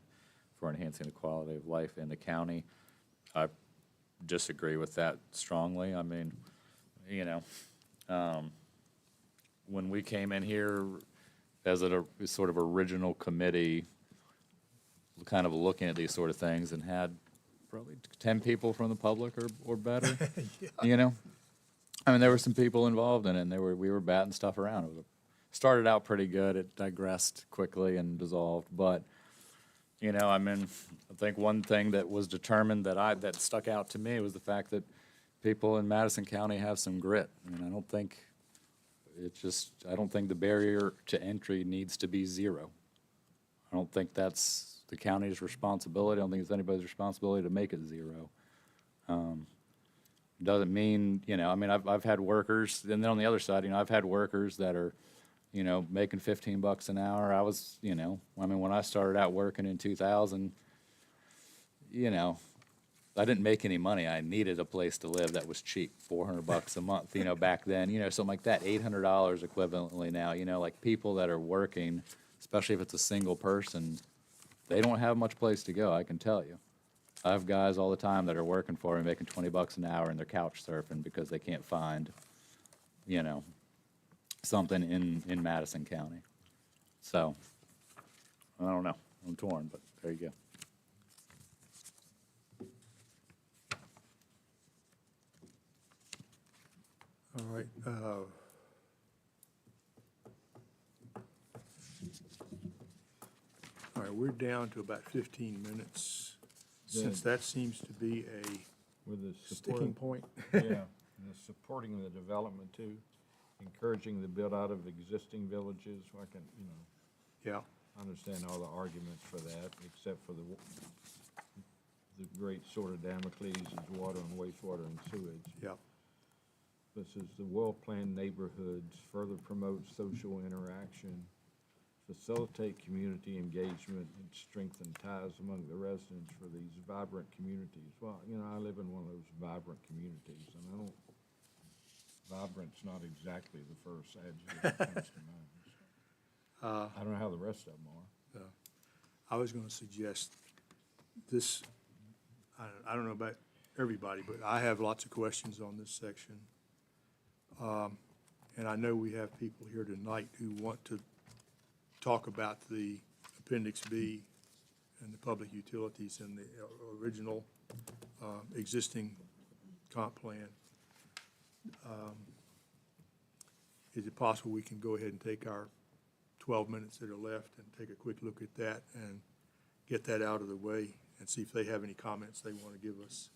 for enhancing the quality of life in the county. I disagree with that strongly. I mean, you know, when we came in here as a sort of original committee, kind of looking at these sort of things, and had probably 10 people from the public or better, you know? I mean, there were some people involved in it, and we were batting stuff around. It started out pretty good. It digressed quickly and dissolved, but, you know, I mean, I think one thing that was determined that stuck out to me was the fact that people in Madison County have some grit. I mean, I don't think It's just, I don't think the barrier to entry needs to be zero. I don't think that's the county's responsibility. I don't think it's anybody's responsibility to make it zero. Doesn't mean, I mean, I've had workers, and then on the other side, I've had workers that are, making $15 an hour. I was, I mean, when I started out working in 2000, I didn't make any money. I needed a place to live that was cheap, $400 a month, back then, something like that, $800 equivalently now, like people that are working, especially if it's a single person, they don't have much place to go, I can tell you. I have guys all the time that are working for me, making $20 an hour, and they're couch surfing because they can't find, something in Madison County. So, I don't know. I'm torn, but there you go.
All right. All right, we're down to about 15 minutes, since that seems to be a
With the
sticking
support,
point.
yeah, and the supporting the development too, encouraging the build out of existing villages, I can,
Yeah,
understand all the arguments for that, except for the great sword of Damocles is water and wastewater and sewage.
yeah.
This is the well-planned neighborhoods, further promote social interaction, facilitate community engagement, and strengthen ties among the residents for these vibrant communities. Well, I live in one of those vibrant communities, and vibrant's not exactly the first adjective that comes to mind. I don't know how the rest of them are.
I was going to suggest this, I don't know about everybody, but I have lots of questions on this section. And I know we have people here tonight who want to talk about the Appendix B and the public utilities and the original existing comp plan. Is it possible we can go ahead and take our 12 minutes that are left and take a quick look at that and get that out of the way and see if they have any comments they want to give us?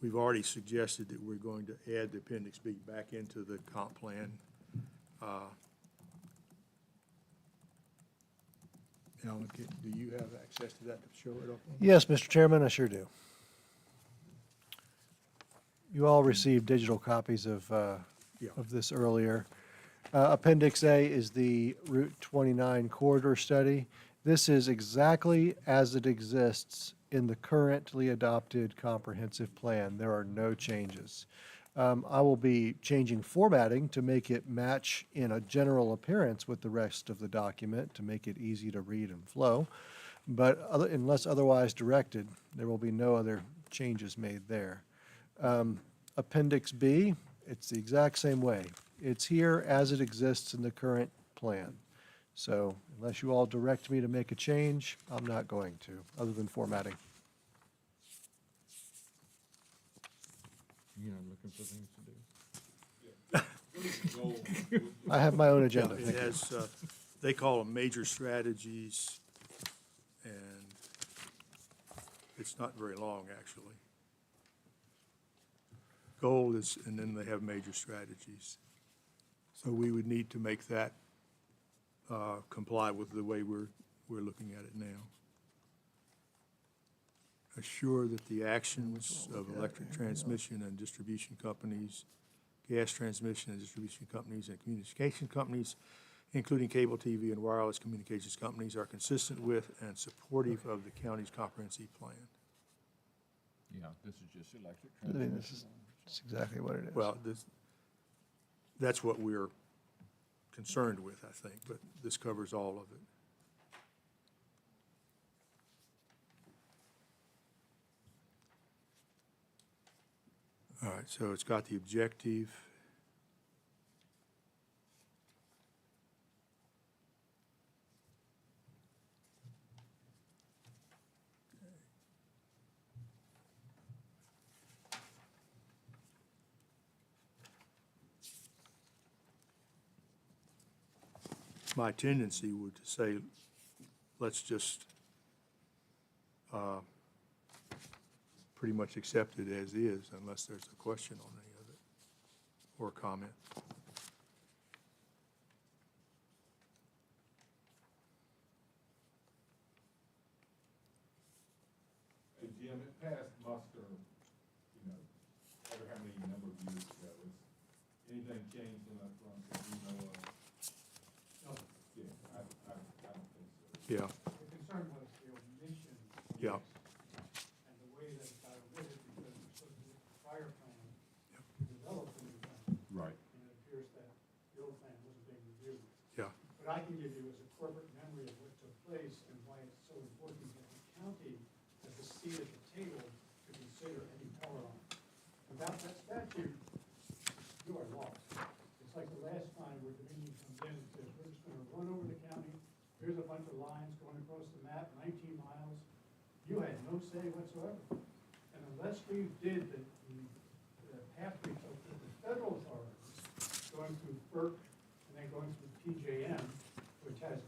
We've already suggested that we're going to add the Appendix B back into the comp plan. Alan, do you have access to that to show it up on?
Yes, Mr. Chairman, I sure do. You all received digital copies of
Yeah.
this earlier. Appendix A is the Route 29 corridor study. This is exactly as it exists in the currently adopted comprehensive plan. There are no changes. I will be changing formatting to make it match in a general appearance with the rest of the document to make it easy to read and flow. But unless otherwise directed, there will be no other changes made there. Appendix B, it's the exact same way. It's here as it exists in the current plan. So unless you all direct me to make a change, I'm not going to, other than formatting.
You're not looking for things to do?
I have my own
Yeah,
agenda.
it has, they call them major strategies, and it's not very long, actually. Goal is, and then they have major strategies. So we would need to make that comply with the way we're looking at it now. Assure that the actions of electric transmission and distribution companies, gas transmission and distribution companies, and communication companies, including cable TV and wireless communications companies, are consistent with and supportive of the county's comprehensive plan.
Yeah, this is just electric
I mean,
transmission.
this is that's exactly what it is.
Well, that's what we're concerned with, I think, but this covers all of it. All right, so it's got the objective. My tendency would to say, let's just pretty much accept it as is, unless there's a question on any of it. or comment?
Hey, Jim, it passed muster, you know, ever how many number of years ago? Is anything changed on that front that you know of?
No,
Yeah, I don't think so.
Yeah,
the concern was the omission.
yeah,
And the way that it got omitted because it was supposed to be a prior plan to develop the new plan.
Right.
And it appears that the old plan wasn't being reviewed.
yeah,
What I can give you is a corporate memory of what took place and why it's so important that the county has a seat at the table to consider any power line. Without that statute, you are lost. It's like the last time where Dominion comes in and says, we're just gonna run over the county, here's a bunch of lines going across the map, 19 miles. You had no say whatsoever. And unless we did the path we took with the federal authorities, going through FERC and then going through PJM, which has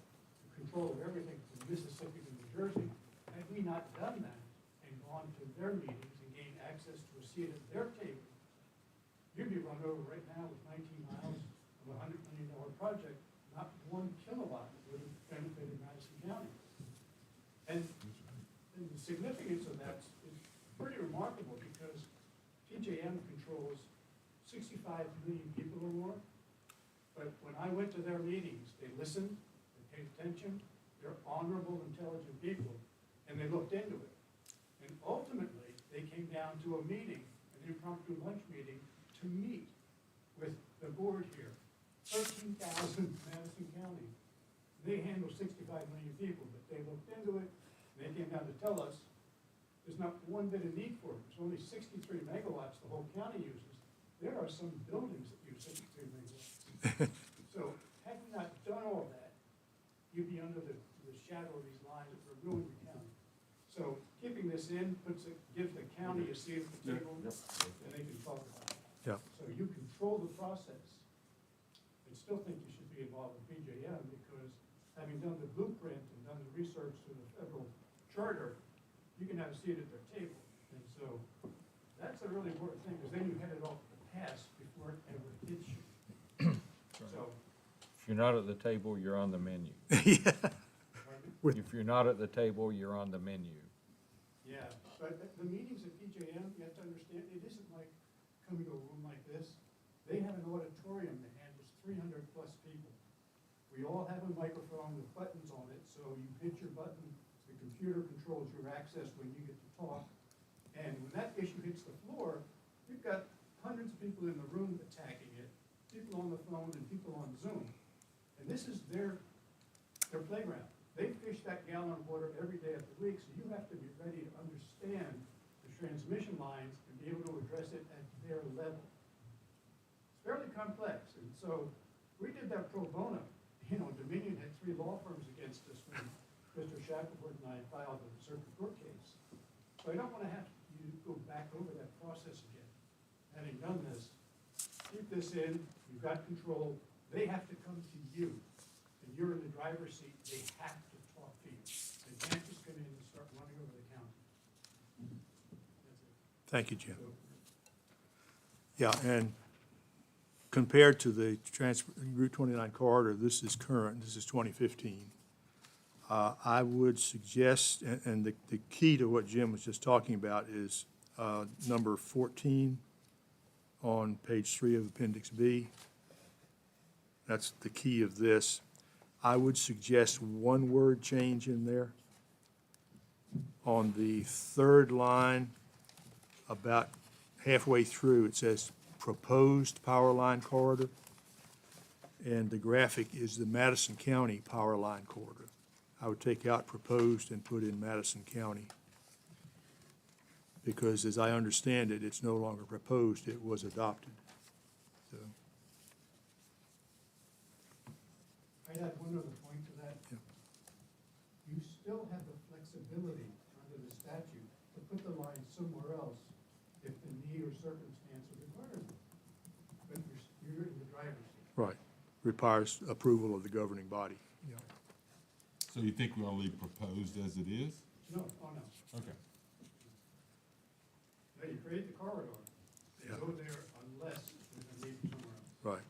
control of everything from Mississippi to New Jersey, had we not done that and gone to their meetings and gained access to a seat at their table, you'd be run over right now with 19 miles of a $100 million project, not 1 kilowatt would have benefited Madison County. And the significance of that is pretty remarkable because PJM controls 65 million people or more. But when I went to their meetings, they listened, they paid attention, they're honorable, intelligent people, and they looked into it. And ultimately, they came down to a meeting, an impromptu lunch meeting, to meet with the board here. 13,000 Madison County. They handle 65 million people, but they looked into it, and they came down to tell us there's not one bit of need for it. There's only 63 megawatts the whole county uses. There are some buildings that use 63 megawatts. So had we not done all that, you'd be under the shadow of these lines that would ruin the county. So keeping this in gives the county a seat at the table, and they can talk about it.
yeah.
So you control the process. I still think you should be involved with PJM because having done the blueprint and done the research through the federal charter, you can have a seat at their table. And so that's a really important thing because then you head it off the pass before it ever hits you. So,
If you're not at the table, you're on the menu.
pardon me?
If you're not at the table, you're on the menu.
Yeah, but the meetings at PJM, you have to understand, it isn't like coming to a room like this. They have an auditorium that handles 300 plus people. We all have a microphone with buttons on it, so you hit your button, the computer controls your access when you get to talk. And when that issue hits the floor, you've got hundreds of people in the room attacking it, people on the phone and people on Zoom. And this is their playground. They fish that gallon of water every day of the week, so you have to be ready to understand the transmission lines and be able to address it at their level. It's fairly complex, and so we did that pro bono. You know, Dominion had 3 law firms against us when Mr. Shackelford and I filed a circuit court case. So I don't want to have you go back over that process again. Having done this, keep this in, you've got control, they have to come to you, and you're in the driver's seat, they have to talk to you. They can't just come in and start running over the county. That's it.
Thank you, Jim.
So,
Yeah, and compared to the Route 29 corridor, this is current, this is 2015. I would suggest, and the key to what Jim was just talking about is number 14 on page 3 of Appendix B. That's the key of this. I would suggest one word change in there. On the 3rd line, about halfway through, it says proposed power line corridor. And the graphic is the Madison County power line corridor. I would take out proposed and put in Madison County. Because as I understand it, it's no longer proposed, it was adopted. So,
I'd add one other point to that.
Yeah.
You still have the flexibility under the statute to put the line somewhere else if the need or circumstance requires it. But you're in the driver's seat.
right, requires approval of the governing body. Yeah.
So you think we ought to leave proposed as it is?
No, oh no.
Okay.
No, you create the corridor. They
Yeah.
go there unless there's a need for
Right.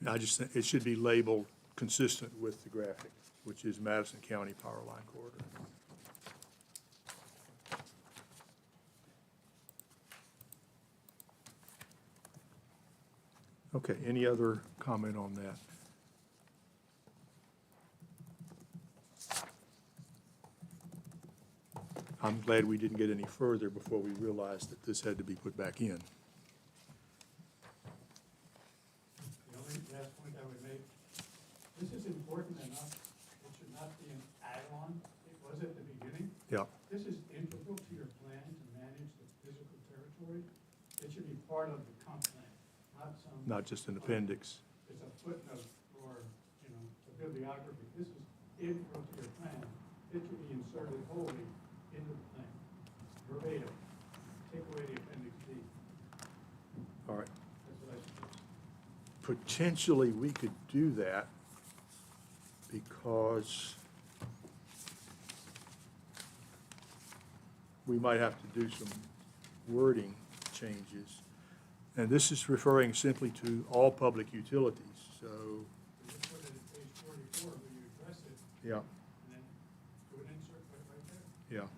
I just think it should be labeled consistent with the graphic, which is Madison County Power Line Corridor. Okay, any other comment on that? I'm glad we didn't get any further before we realized that this had to be put back in.
The only last point I would make, this is important enough, it should not be an add-on, it was at the beginning.
Yeah,
This is integral to your plan to manage the physical territory. It should be part of the comp plan, not some.
not just an appendix.
It's a footnote or, you know, a bibliography. This is integral to your plan. It should be inserted wholly into the plan, verbatim. Take away the appendix D.
All right.
That's what I suggest.
Potentially, we could do that because we might have to do some wording changes. And this is referring simply to all public utilities, so,
You just put it at page 44 where you address it,
yeah,
and then do an insert right there.
yeah.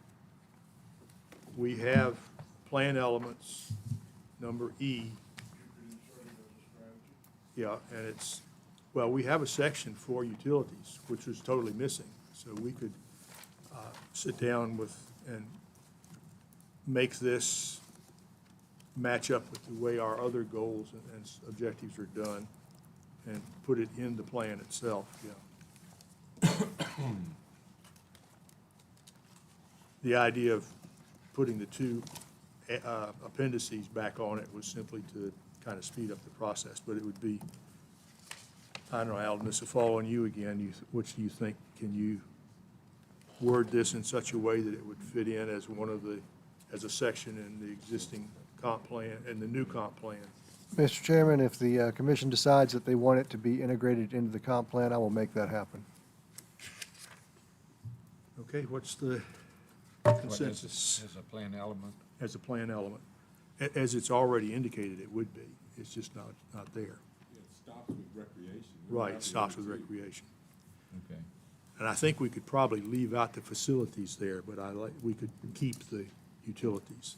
We have plan elements, number E. Yeah, and it's, well, we have a section for utilities, which was totally missing. So we could sit down with and make this match up with the way our other goals and objectives are done and put it in the plan itself, yeah. The idea of putting the two appendices back on it was simply to kind of speed up the process, but it would be, I don't know, Alan, this will fall on you again. Which do you think? Can you word this in such a way that it would fit in as one of the, as a section in the existing comp plan, and the new comp plan?
Mr. Chairman, if the commission decides that they want it to be integrated into the comp plan, I will make that happen.
Okay, what's the
What,
consensus?
As a plan element?
As a plan element, as it's already indicated it would be. It's just not there.
Yeah, it stops with recreation.
Right, it stops with recreation.
Okay.
And I think we could probably leave out the facilities there, but we could keep the utilities.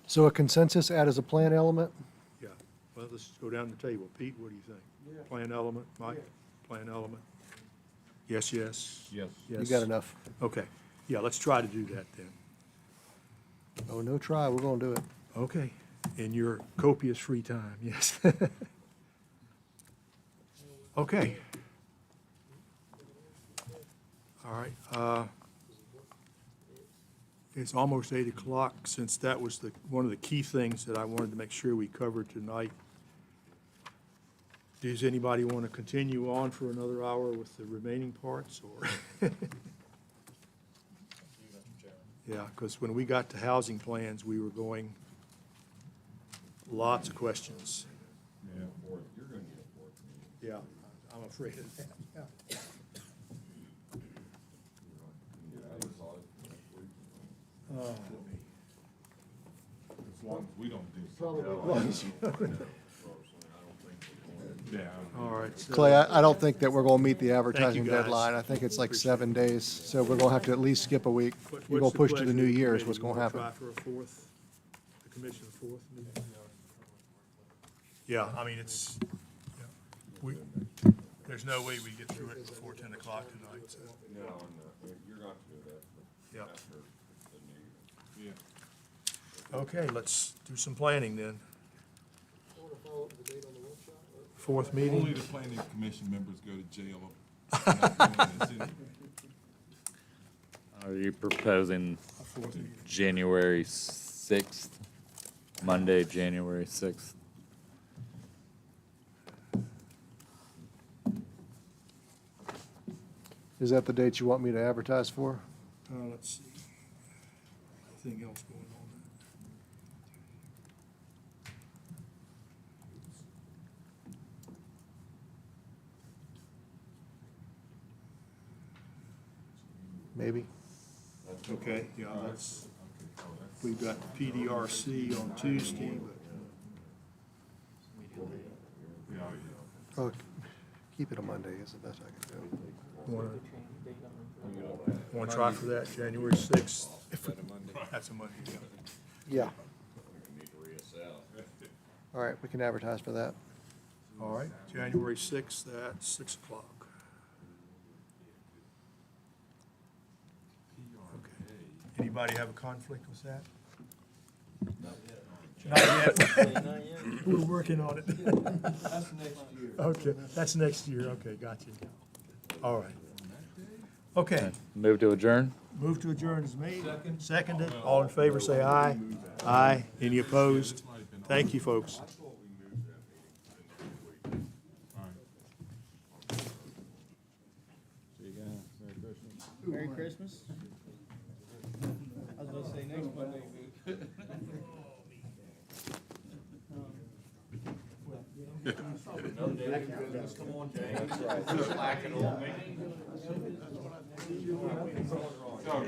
So a consensus add as a plan element?
Yeah, well, let's go down the table. Pete, what do you think? Plan element, Mike? Plan element? Yes, yes?
Yes.
You
Yes.
got enough.
Okay, yeah, let's try to do that then.
Oh, no try, we're gonna do it.
Okay, in your copious free time, yes. Okay. All right, it's almost 8 o'clock, since that was one of the key things that I wanted to make sure we covered tonight. Does anybody want to continue on for another hour with the remaining parts, or? Yeah, because when we got to housing plans, we were going, lots of questions.
Yeah, you're gonna need a fourth meeting.
Yeah, I'm afraid of that, yeah.
Yeah, I saw it next week.
As long as we don't do
Probably
something.
was.
Yeah.
All right. so-
Clay, I don't think that we're gonna meet the advertising
guys.
deadline. I think it's like 7 days, so we're gonna have to at least skip a week.
What-
We're
what's
gonna push to
pleasure
the
of
new year is
committee?
what's
You
gonna
wanna
happen.
Try for a fourth, the commission a fourth meeting? Yeah, I mean, it's, yeah, there's no way we get through it before 10 o'clock tonight, so,
No, you're gonna have to do that
yeah.
after the new year.
Yeah.
Okay, let's do some planning then. Fourth
Only
meeting?
the planning commission members go to jail. for not doing this anyway.
Are you proposing
Fourth meeting.
January 6th, Monday, January 6th?
Is that the date you want me to advertise for?
Let's see. Anything else going on there?
Maybe?
Okay, yeah, we've got PDRC on Tuesday, but
Oh, keep it a Monday is the best I can do.
Want to try for that, January 6th? That's a Monday, yeah.
Yeah. All right, we can advertise for that.
All right, January 6th at 6 o'clock. Okay. Anybody have a conflict with that? Not yet. We're working on it.
That's next year.
Okay, that's next year, okay, gotcha. All right. Okay,
Move to adjourn?
move to adjourn is made. Seconded, all in favor, say aye. Aye, any opposed? Thank you, folks.
Merry Christmas. I was gonna say next Monday week. Come on, James.
So,